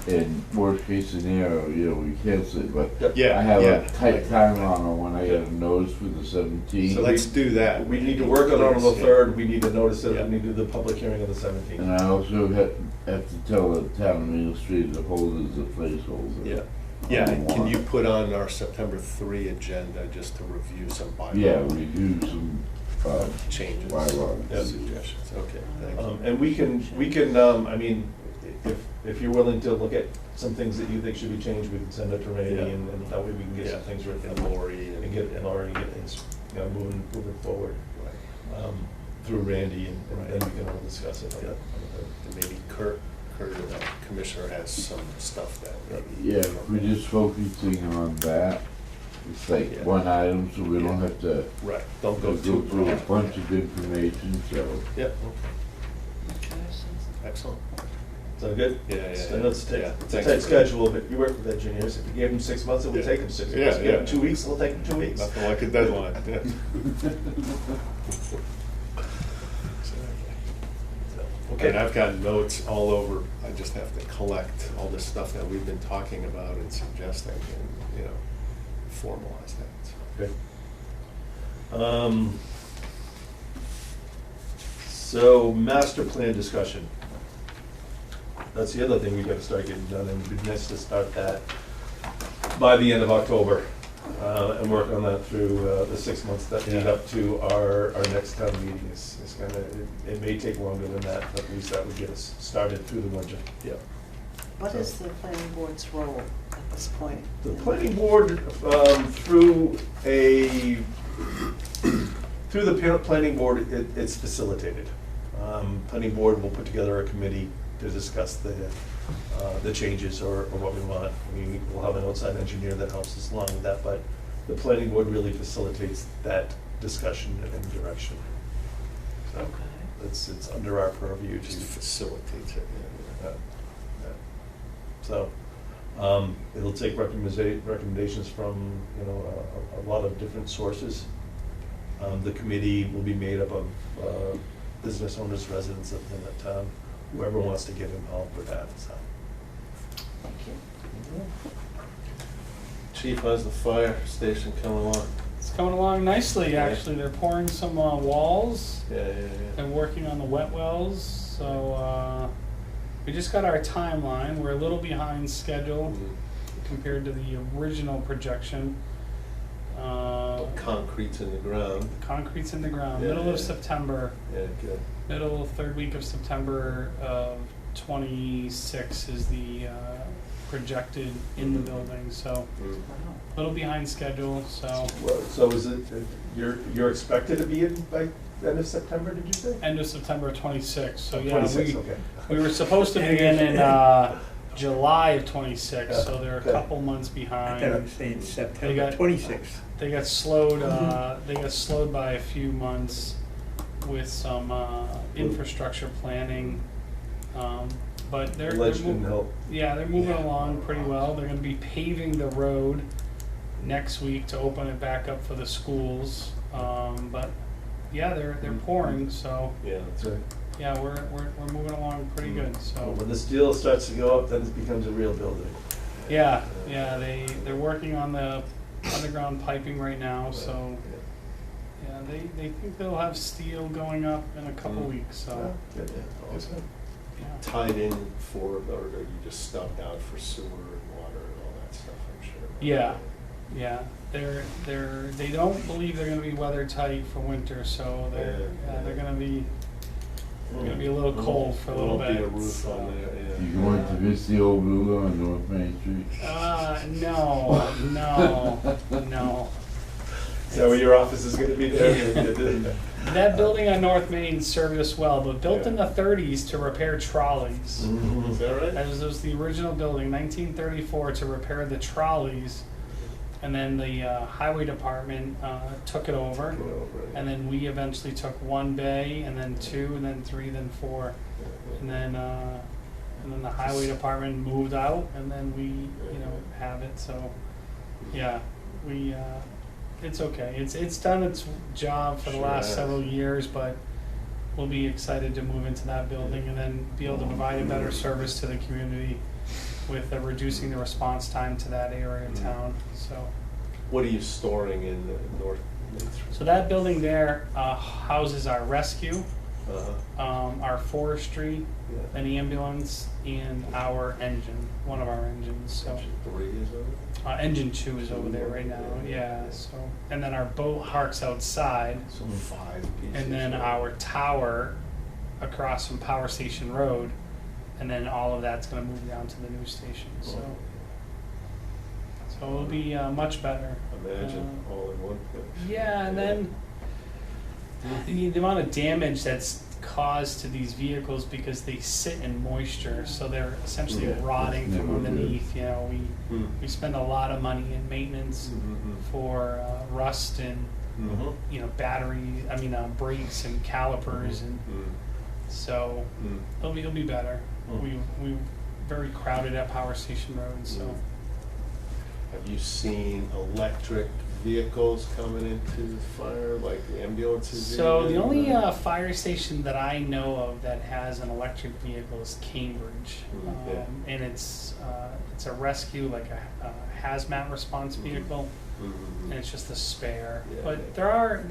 and worst case scenario, we cancel it, but Yep. Yeah, I have yeah. a tight timeline on when I gotta notice for the 17th. So let's do that. We need to work on it on the Please, 3rd, we need to notice it, Yeah. we need to do the public hearing on the And 17th. I also have to tell the town administrator to hold it as a placeholder. Yeah, yeah, on and the can you warrant. put on our September 3 agenda just to review some bylaw? Yeah, we do some, Changes. bylaw. Yeah. Suggestions, okay, thank you. And we can, I mean, if you're willing to look at some things that you think should be changed, we can send it to Randy, Yeah. and that way we can get some Yeah. things written. And Lori And get Lori, get things, moving forward, through Randy, and then we can all discuss it. Yeah. And maybe Kurt, the commissioner, has some stuff that maybe. Yeah, if we're just focusing on that, it's like Yeah. one item, so we don't have to Right, don't go go too through a broad. bunch of information, so. Yeah, okay, excellent. Sound good? Yeah, yeah, I know it's a yeah. tight Thanks tight for- schedule, but you work with engineers, if you gave them 6 months, it would Yeah. take them 6 Yeah, months. If you gave them yeah. 2 weeks, it'll take them 2 weeks. Nothing like a deadline, yeah. Okay. And I've got notes all over, I just have to collect all the stuff that we've been talking about and suggesting and, formalize that. Okay. So master plan discussion. That's the other thing we've got to start getting done, and it'd be nice to start that by the end of October, and work on that through the 6 months that lead Yeah. up to our next town meeting. It's gonna, it may take longer than that, but at least that would get us started through the winter. Yeah. What is the planning board's role at this point? The planning board, through the planning board, it's facilitated. Planning board will put together a committee to discuss the changes or what we want. We'll have an outside engineer that helps us along with that, but the planning board really facilitates that discussion and direction. So it's under our purview Just to facilitates it, yeah. yeah. So, it'll take recommendations from, a lot of different sources. The committee will be made up of, business owners, residents of the town, whoever wants to get involved with that, so. Thank you. Chief, how's the fire station coming along? It's coming along nicely, Yeah. actually. They're pouring some walls. Yeah, They're working on the wet wells. So we just got our timeline. We're a little behind schedule compared to the original projection. Concrete's in the ground. Concrete's in the ground. Yeah, Middle yeah. of September. Yeah, good. Middle third week of September of 26 is the projected in the building. So a little behind schedule. So Well, so is it, you're expected to be in by end of September, did you say? end of September 26. So yeah, 26, okay. we were supposed to be in July of 26, so they're a Okay. couple months I thought I behind. was saying They September got- 26th. They got slowed. They got slowed by a few months with some infrastructure planning, but they're Ledge didn't help. yeah, they're moving along pretty well. They're going to be paving the road next week to open it back up for the schools. But yeah, they're pouring. So Yeah. That's right. yeah, we're moving along pretty good. But So when the steel starts to go up, then it becomes a real building. yeah, they're working on the underground piping right now. So yeah, they think they'll have steel going up in a couple weeks. So Good. Awesome. yeah. Tied in for, or are you just stubbed out for sewer and water and all that stuff, I'm sure? Yeah, yeah. They don't believe they're going to be weather tight for winter, so they're going to be a little cold for a little Won't be bit. a roof so. on there, yeah. You going to visit the old Blue on North Main Street? No. Is that where your office is gonna be there? That building on North Main served us well, but built in the 30s to repair trolleys. Mhm. Is that right? That was the original building, 1934, to repair the trolleys. And then the highway department took it over. And then we eventually took one bay, and then two, and then three, then four. And then the highway department moved out, and then we, have it, so, yeah, we, it's okay. It's done its job for the Sure last has. several years, but we'll be excited to move into that building and then be able to provide a better service to the community with reducing the response time to that area of town, so. What are you storing in the North Main Street? So that building there houses our rescue, our forestry, Yeah. an ambulance, and our engine, one of our engines, so. Section 3 is over? Engine 2 is over there right now, yeah, so. And then our boat parks outside, So 5 pieces. and then our tower across from Power Station Road, and then all of that's gonna move down to the new station, so. So it'll be much better. Imagine all in one place. Yeah, and then the amount of damage that's caused to these vehicles because they sit in moisture, so they're essentially Yeah, rotting that's from never good. underneath, Hmm. we spend a lot of money in maintenance for rust and, Mhm. battery, brakes and calipers, and so it'll be better. Mm. We very crowded at Power Station Road, so. Have you seen electric vehicles coming into the fire, like ambulances? So the even? only fire station that I know of that has an electric vehicle is Cambridge, Yeah. and it's a rescue, like a hazmat response vehicle, Mhm. and it's just a spare. Yeah. But there are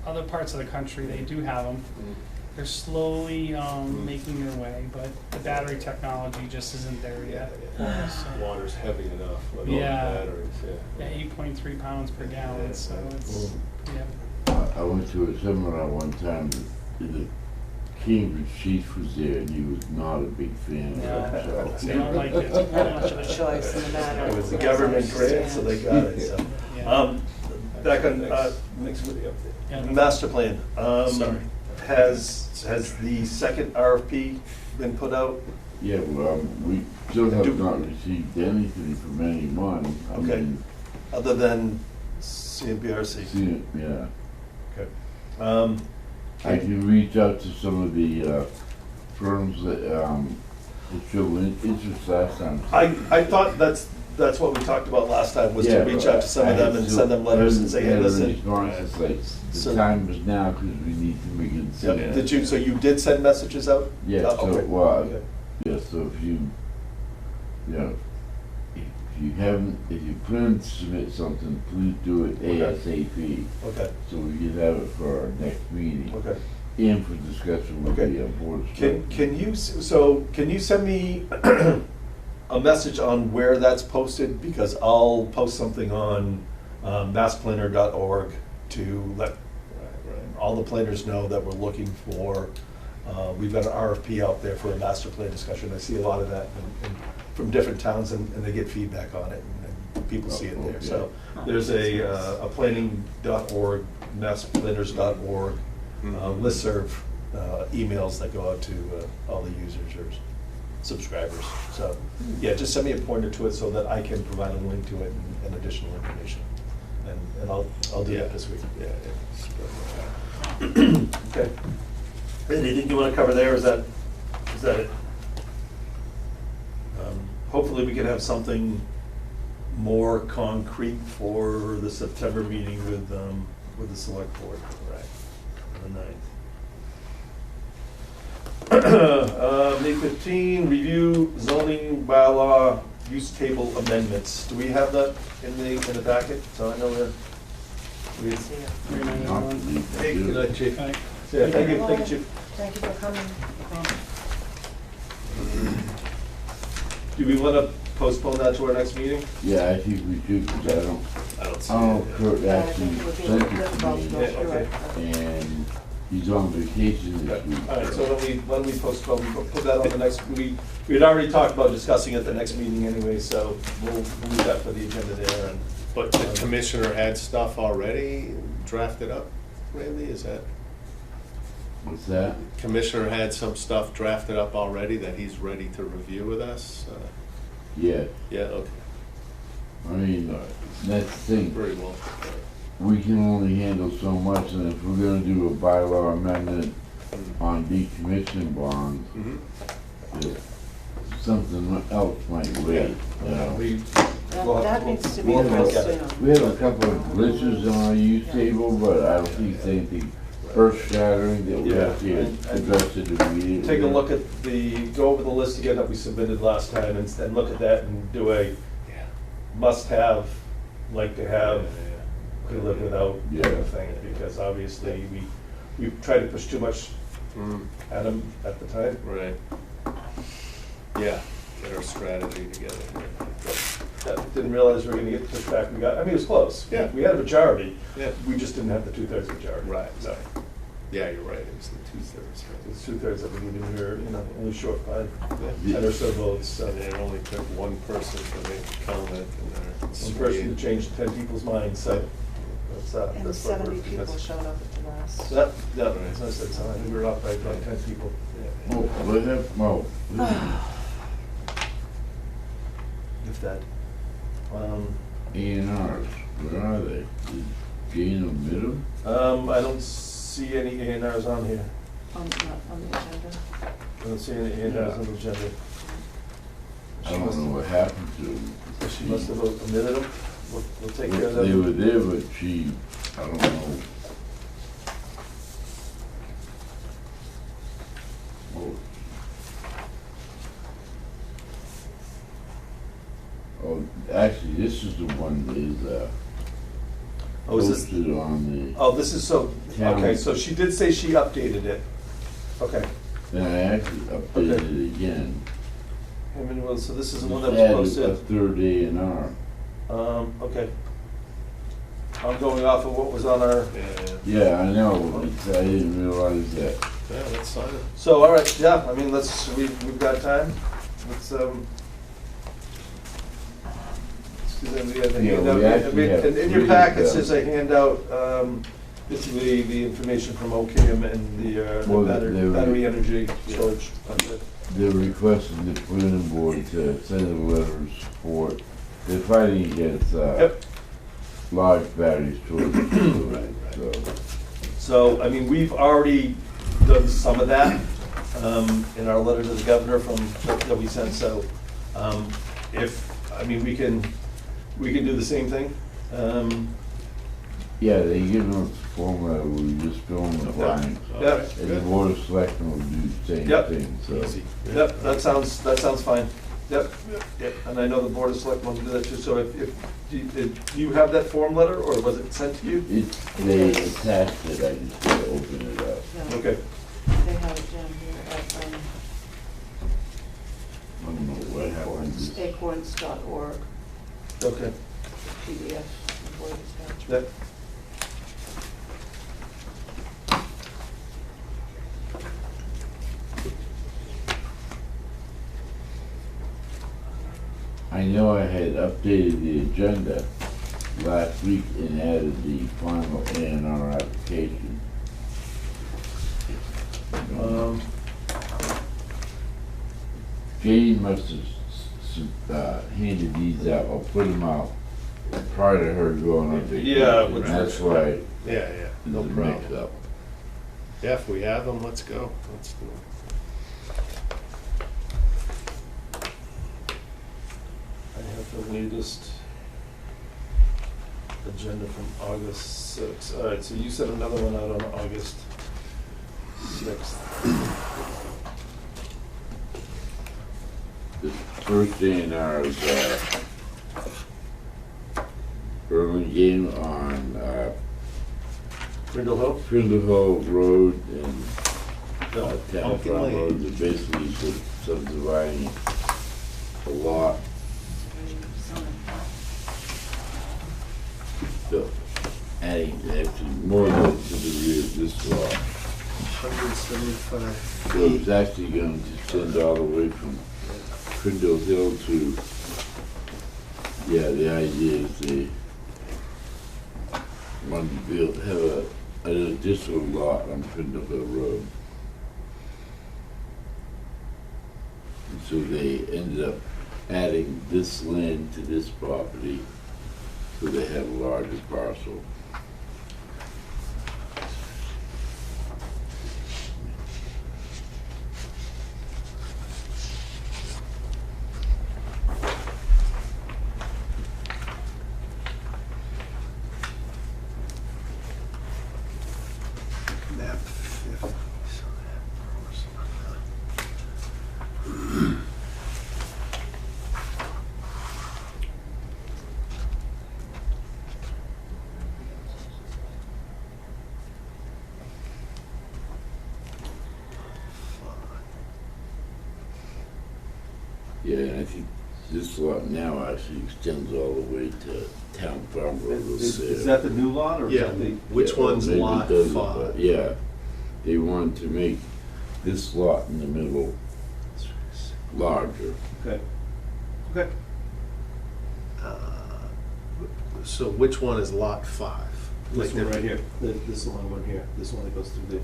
other parts of the country they do have them. Mhm. They're slowly making their way, but the battery technology just isn't there Yeah, yet. yeah. for us, so. Water's heavy enough with all the Yeah. batteries, Yeah, 8.3 pounds per gallon, so it's I went to a seminar one time, the Cambridge chief was there, and he was not a big fan of it, No, so. they don't like it. Not much of a choice in the matter. It was a government grant, so they got it, so. Yeah. Back on, Thanks for the update. Yeah. master plan. Sorry. Has the second RFP been put out? Yeah, well, we still have Do- not received anything from anyone. I Okay. mean, Other than CMPRC? Yeah, Okay. I can reach out to some of the firms that showed interest last time. I thought that's what we talked about last time, was to Yeah, reach out to some of them and send them letters and say, hey, listen. It's like, So- the time is now, because we need to make a Yep. decision. Did you, so you did send messages out? Yeah, Oh, so, okay. well, Okay. yeah, so if you if you plan to submit something, please do it ASAP, Okay, so we can have it for our next meeting. okay. And for discussion with Okay. the board of Can you send me a message on where that's posted? Because I'll post something on massplanner.org to let all the planners know that we're looking for, we've got an RFP out there for a master plan discussion. I see a lot of that from different towns, and they get feedback on it, and people see it there. So there's a planning.org, massplanners.org listserv emails that go out to all the users or subscribers. So, yeah, just send me a pointer to it so that I can provide a link to it and additional information. And I'll do that this week. Okay. Anything you want to cover there, is that it? Hopefully we can have something more concrete for the September meeting with the select board. Right. On the 9th. May 15, review zoning bylaw use table amendments. Do we have that in the packet? So I know that we. Hey, good night, Chief. Right. Yeah, thank you, Chief. Thank you for coming. Do we want to postpone that to our next meeting? Yeah, I think we should, because I don't see know it. if Kurt Yeah, I actually think it would be a sent little it difficult to to me, go through it. and he's on vacation this week. All right, so why don't we postpone, put that on the next, we had already talked about discussing it at the next meeting anyway, so we'll leave that for the agenda there, and But the commissioner had stuff already drafted up, Randy, is that? What's that? Commissioner had some stuff drafted up already that he's ready to review with us? Yeah, Yeah, okay, I mean, that's the thing, very well. we can only handle so much, and if we're gonna do a bylaw amendment on decommissioning bonds, Mhm. something else might wait, you know? That needs to be we'll look addressed at it. soon. We have a couple of glitches on our use table, but I don't think it's anything earth shattering that we have Yeah, to and- address it immediately. Take a look at go over the list again that we submitted last time and look at that and do a Yeah. must-have, like to have, Yeah, could live without Yeah. kind of thing, because obviously we tried to push too much yeah. Mm, at them at the time. right. Yeah, get our strategy together. Didn't realize we were gonna get pushed back. I mean, it was close. Yeah. We had a majority. Yeah. We just didn't have the 2/3 majority. Right, So right. Yeah, you're right, it was the 2/3. it's 2/3 that we needed. We were, only short by Yeah. 10 or so votes. So And it only took one person to make a comment and they're. one person to change 10 people's minds. So that's And what 70 we're- people that's- showed up at the last. So that, as I said, so we were up by about 10 people. Oh, we have, well, If that. A and Rs, where are they? Did Jane omit them? I don't see any A&Rs on here. On the agenda. I don't see any A&Rs on the agenda. I don't know what happened to them. She must have omitted them. We'll take care of that. They were there, but she, I don't know. Oh. Oh, actually, this is the one that is, Oh, is this, posted on oh, this is so, Town. okay, so she did say she updated it. Okay. then I actually updated it again. Hammond Road, so this is the one Just that was added a posted. third A and R. Okay. I'm going off of what was on our, Yeah, I know, I didn't realize that. Yeah, let's sign it. so, all right, yeah, I mean, we've got time. Let's, we have a Yeah, handout. we actually have In your three packets, of there's a handout, basically the information from OCAM and the Well, battery energy storage. Concept. They're requesting the planning board to send a letter of support. They're fighting against, Yep. large battery storage. Right. So, So, I mean, we've already done some of that in our letter to the governor that we sent, so we can do the same thing. yeah, they give us a formula, we just fill in the blanks. Yeah. And the board of selectmen will do the same Yep. thing, so. Easy. Yep, that sounds fine. Yep, yep, and I know the Board of Selectmen will do that too, so do you have that form letter, or was it sent to you? They attached it, I just gotta open it up. Yeah, Okay, they have it down here at I don't know what happened. acorns.org, okay, PDF, of Board of Statutes. yep. I know I had updated the agenda last week and added the final A and R application. Jane must have handed these out, or put them out prior to her going on vacation. Yeah, which That's was- why Yeah, no there's a problem. mix-up. Yeah, if we have them, let's go. Let's do it. I have the latest agenda from August 6th. All right, so you sent another one out on August 6th. The first A and R is, Burlingame on, Brindle Hill? Crindle Hill Road and, No. Town Pumpkin Farm Lane. Road, they're basically subdividing a lot. So, adding actually more than to the rear of this lot. 175. So it's actually going to extend all the way from Crindle Hill to, yeah, the idea is they wanted to build, have an additional lot on Pindle Hill Road. And so they ended up adding this land to this property, so they had a larger parcel. Map 50. Yeah, and I think this lot now actually extends all the way to Town Farm Road. Is that the new lot or is Yeah, that the? which one's Maybe it lot does, 5? but Yeah, they wanted to make this lot in the middle larger. Okay. Okay. So which one is lot 5? This one right here, this one here, this one that goes through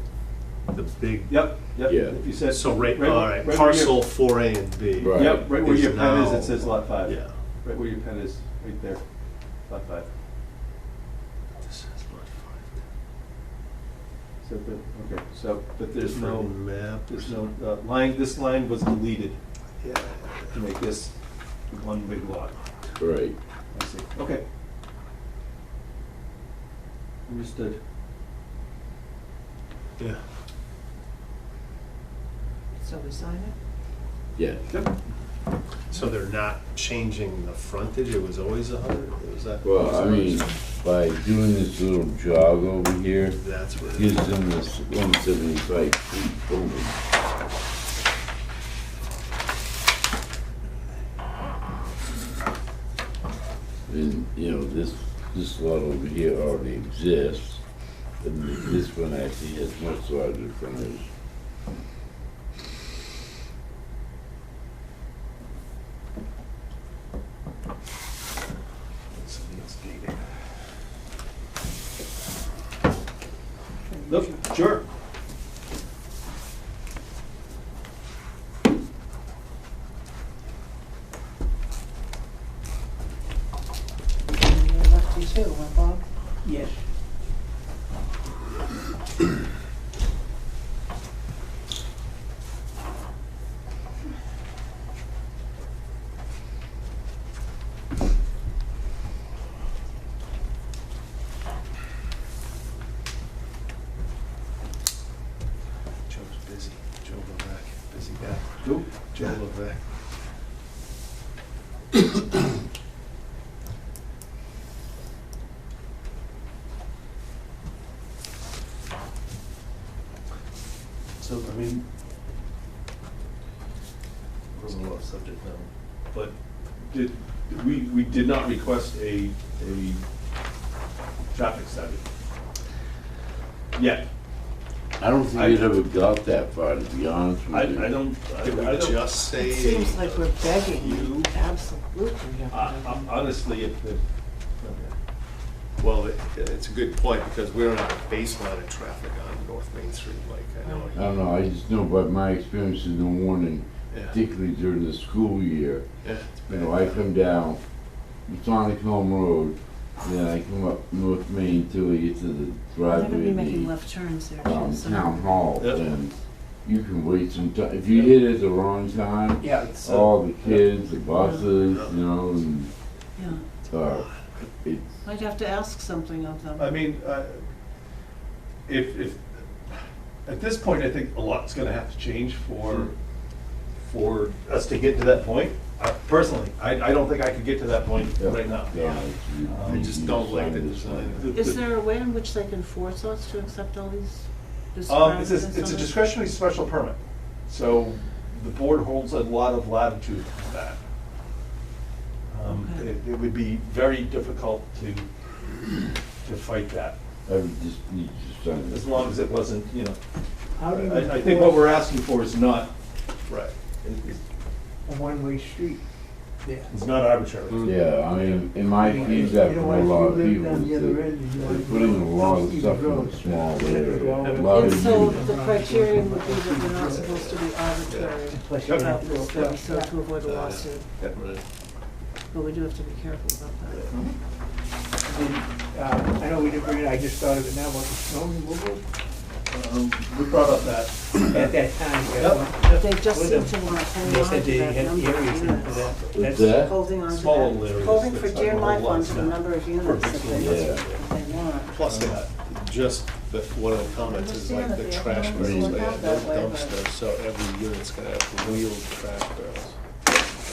The big, Yep, yep. Yeah. If you said. so right, where- all right, where parcel 4A and B. Right. Yep, right where is your pen is, now- it says lot 5. Yeah. Right where your pen is, right there, lot 5. This is lot 5. So, okay, so, but there's Different no, map. there's no, line, this line was deleted Yeah. to make this one big lot. Right. I see, okay. Understood. Yeah. So we sign it? Yeah. Yep. So they're not changing the frontage, it was always 100, was that? Well, I mean, by doing this little jog over here, That's what it gives is. them this 175 feet building. And, you know, this lot over here already exists, and this one actually has much larger frontage. Nope, sure. And you're lefty too, huh, Bob? Yes. Joe's busy, Joe Levesque, busy guy. Who? Joe Levesque. So, I mean, wasn't a lot of subject now, but we did not request a traffic study. Yet. I don't think it ever got that far, to be honest with you. I don't, Did we I don't. just say? It seems like we're begging You- you, absolutely. have to do it. Honestly, if the, Well, it's a good point, because we don't have a baseline of traffic on North Main Street, like, I know. I don't know, I just know by my experience in the morning, Yeah. particularly during the school year, Yeah, it's you know, I come down Masonic Home Road, then I come up North Main till we get to the They're gonna driveway be of making the left turns there too, so. town hall, Yep. and you can wait some time, if you hit it at the wrong time, Yeah, it's, all the kids, the buses, you know, and, Yeah, it's, I'd have to ask something of them. I mean, if, at this point, I think a lot's gonna have to change for us to get to that point. Personally, I don't think I could get to that point yeah, right now. yeah, it's- you- I you just need don't to like sign the this design. one. is there a way in which they can force us to accept all these? this It's residents a on it? discretionary special permit, so the board holds a lot of latitude with that. Okay. It would be very difficult to fight that, I would just need to sign this. as long as it wasn't, you know, how do you I think what we're asking for is not, right. is- a one-way street? Yeah. It's not arbitrary. Yeah, I mean, in my feedback from a lot of people, is that they're putting a lot of stuff in a small area. A lot And of so units. the criterion would be that we're not supposed to be arbitrary about this stuff, so to avoid a lawsuit. But we do have to be careful about that. I know we didn't bring it, I just thought of it now, about the snow removal. We brought up that. At that time, you Yep. got They just With seem them. to want to hold They on said to they that had number of areas in for units. that. What's That's- that? Holding on to Small that, areas. holding for that's dear like life whole onto the lots. number of units that they, Yeah. they want. Plus that, just the, one of the comments is like the trash barrels, they have no dumpster, so every unit's gonna have wheeled trash barrels.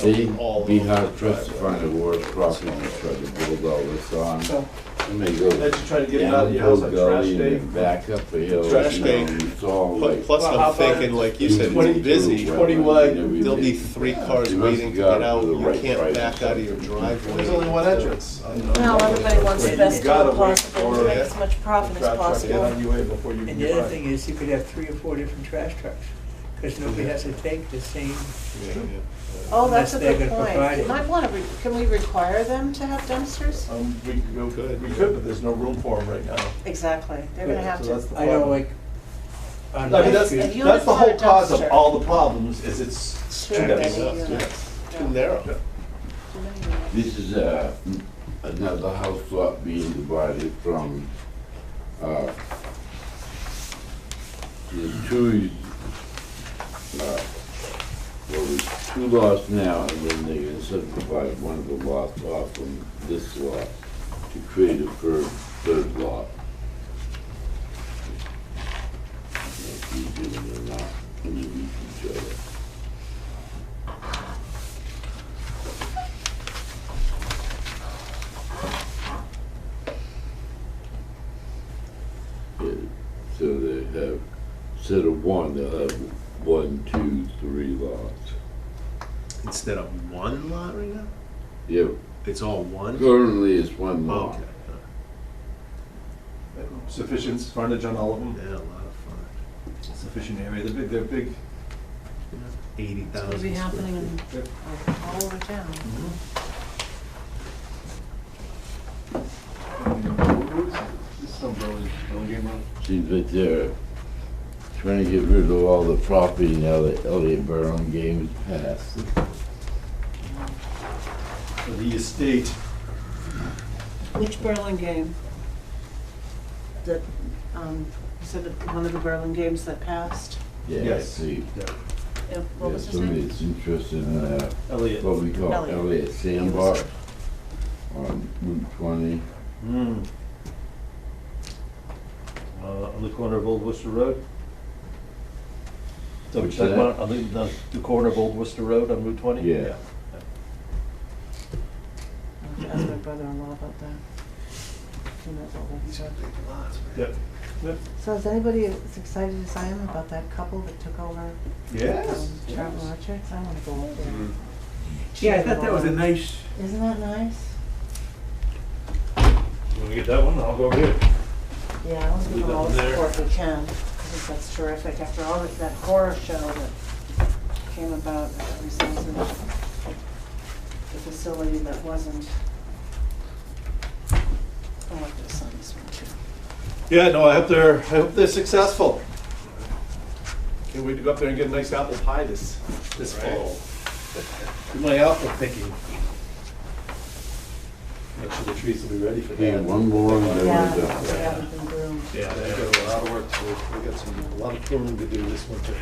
They'd All be over hard the pressed to driveway. find a worse property to try to build all this on. So, And they go As you try to get it out down of the your house hill on trash gully day. and then back up the hill. Trash you know, day. It's all like. Plus, Well, how I'm about thinking, like you said, it's busy, 20 wide, there'll be 3 cars You must waiting to have got get out, to the you right can't price. back out of your driveway. There's only one entrance. Well, everybody wants the You best gotta deal wait possible, for to make as much profit as Trash truck to get possible. on your way before you and can the other drive. thing is, you could have 3 or 4 different trash trucks, because nobody has to take the same. Oh, that's a Unless they're good gonna point. provide it. Might wanna, can we require them to have dumpsters? We could, but there's no room for them right now. Exactly, they're gonna have So that's to. the I know, problem. like, on I mean, High that's, Street, If you that's the would put a whole cause of dumpster- all the problems, is it's Too too many many. units. Too narrow. Too many units. This is another house lot being divided from, there's two, well, there's 2 lots now, and then they're gonna subdivide one of the lots off from this lot to create a third lot. If you give them or not, when you meet each other. Yeah, so they have, instead of 1, they'll have 1, 2, 3 lots. Instead of 1 lot right now, Yeah, it's all 1? currently it's 1 lot. Okay, Sufficient frontage on all of them, yeah, a lot of fun. sufficient area, they're big. 80,000. It'll be square happening feet. in, all over town. Seems like they're trying to get rid of all the property now that Elliott Burlingame game is passed. For the estate, Which Burlingame? That, you said that one of the Burlingames that passed? Yeah, Yes. see, What yeah, was his somebody name? that's interested in, Elliot. what we call Elliott. Elliott Sandbar on Route 20. On the corner of Old Worcester Road? So What's talking that? about on the corner of Old Worcester Road on Route 20? Yeah. I'll have to ask my brother-in-law about that. He knows all that These are stuff. big lots, man. Yep. Yep. So is anybody as excited as I am about that couple that took over Yes. Travel Orchards? I wanna go up there. yeah, I thought that was a nice, Isn't that nice? You wanna get that one? I'll go over here. Yeah, I want to Leave give them that all one the there. support we can. I think that's terrific. After all that horror show that came about at the Wisconsin, the facility that wasn't. I like this on this one too. Yeah, no, I hope they're successful. Can't wait to go up there and get a nice apple pie this fall. Do my apple picking. Make sure the trees will be ready for Yeah, that. one more and then Yeah, we're they done. haven't been groomed. Yeah, they've got a lot of work to do. We got a lot of pruning to do this winter.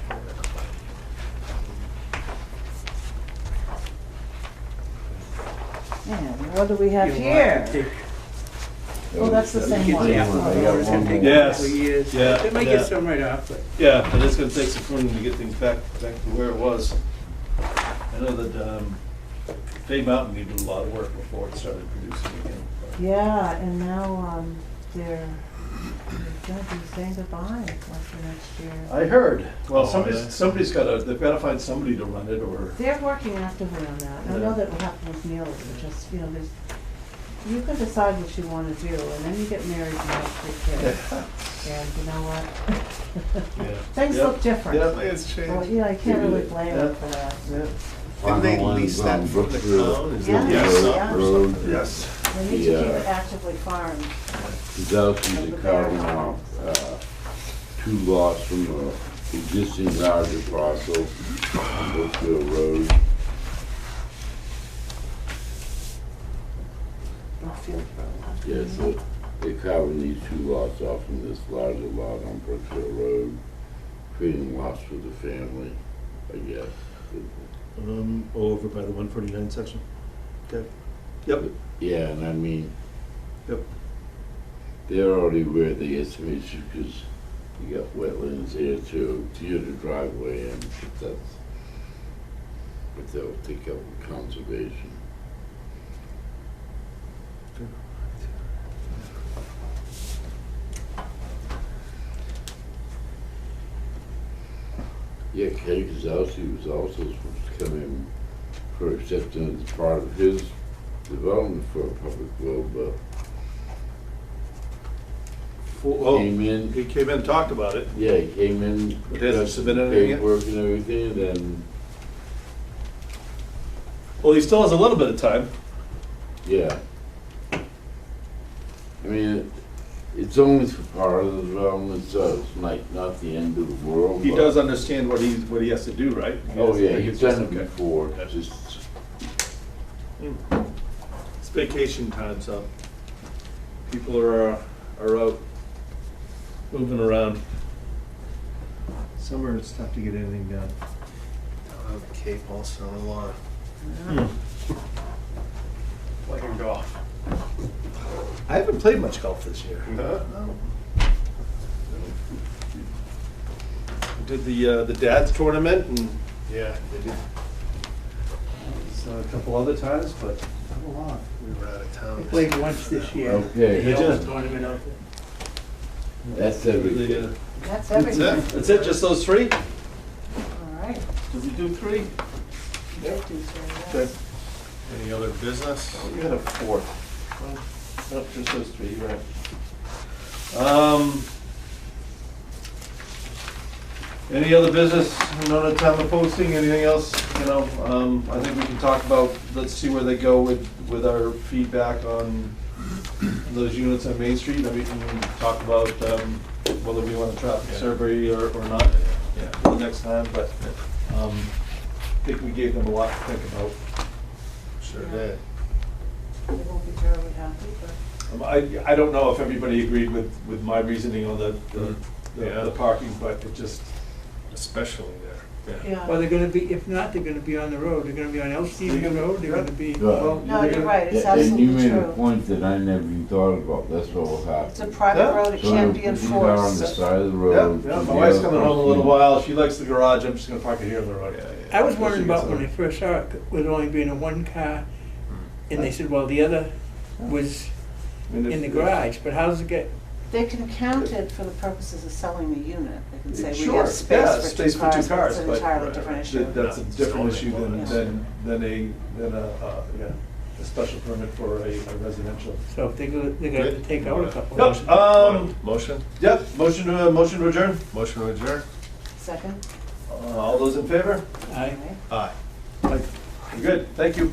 And what do we have you know, here? take, Oh, that's the same one. Yeah, I got it's gonna one take more. a Yes. couple of years. Yeah, They might yeah. get some right off, but. Yeah, and it's gonna take some pruning to get things back to where it was. I know that Fay Mountain needed a lot of work before it started producing again. Yeah, and now, they're gonna be saying goodbye after next year. I heard. Well, Oh, yeah. they've gotta find somebody to run it, or, They're working actively on that. I know that will happen with meals, but just, there's, you can decide what you wanna do, and then you get married and have 3 kids. And you know what? yeah. Things Yep. look different. Yeah, it's changed. Well, I can't really blame Yeah. them for that. Yeah. Didn't they final lease one's that on from the Brookfield town? Is Yeah. it Yes, leased yeah. or Road. something? Yes. They need to keep Yeah. it actively farmed. Kozowski's are carving off, two lots from the existing larger parcel on Brookfield Road. Brookfield Road. Yeah, so they're carving these two lots off from this larger lot on Brookfield Road, creating lots for the family, I guess. Over by the 149 section. Okay. Yep. Yeah, and I mean, Yep. they're already where the estimation, because you got wetlands there too, near the driveway, and but they'll take up with conservation. Yeah, Kenny Kozowski was also supposed to come in for acceptance as part of his development for a public road, but Well, came in, he came in and talked about it. yeah, he came in, But hasn't got submitted some anything yet? paperwork and everything, and then, Well, he still has a little bit of time. yeah. I mean, it's only for part of the development, so it's not the end of the world. He but- does understand what he has to do, right? Oh, yeah, It's he's just done it okay. before, just, It's vacation time, so people are out moving around. Summer, it's tough to get anything done. Down on the Cape all summer long. Playing golf. I haven't played much golf this year. Huh? No. Did the dad's tournament and Yeah, they did. a couple other times, but not a lot. We were out of town. They played once this year. Okay. They held a tournament out there. that's everything. That's That's everything. it? That's it, just those three? All right. Did we do three? Let's do so, Good. yes. Any other business? You had a fourth. Nope, just those three, you're right. Any other business, another time of posting, anything else, you know, I think we can talk about, let's see where they go with our feedback on those units on Main Street, and we can talk about, whether we want a traffic Yeah. survey or not Yeah. for the next time, but, I think we gave them a lot to think about. Sure did. They won't be terribly happy, but. I don't know if everybody agreed with my reasoning on Yeah. the parking, but it just, Especially there. Yeah. Well, they're gonna be, if not, they're gonna be on the road, they're gonna be on Elstine Road, they're gonna be, Well, No, you're right, it's and you absolutely made a true. point that I never even thought about, that's what will happen. It's a private Yeah. road, it So can't be they'll put the car on the enforced. side of the yeah, road. yeah, my the wife's other coming home a little person- while, she likes the garage, I'm just gonna park it here on the road. I was wondering about when I first saw it, with only being a one car, and they said, well, the other was in the garage, but how does it get, They can count it for the purposes of selling the unit. They can say, we Sure, have yeah, space space for two cars, but it's an entirely different issue. That's a different issue Yeah. than a special permit for a residential. so if they're gonna have to take out a couple. Yep, Motion? Yep, motion to adjourn, Motion to adjourn? Second? all those in favor? Aye. Aye. Good, thank you.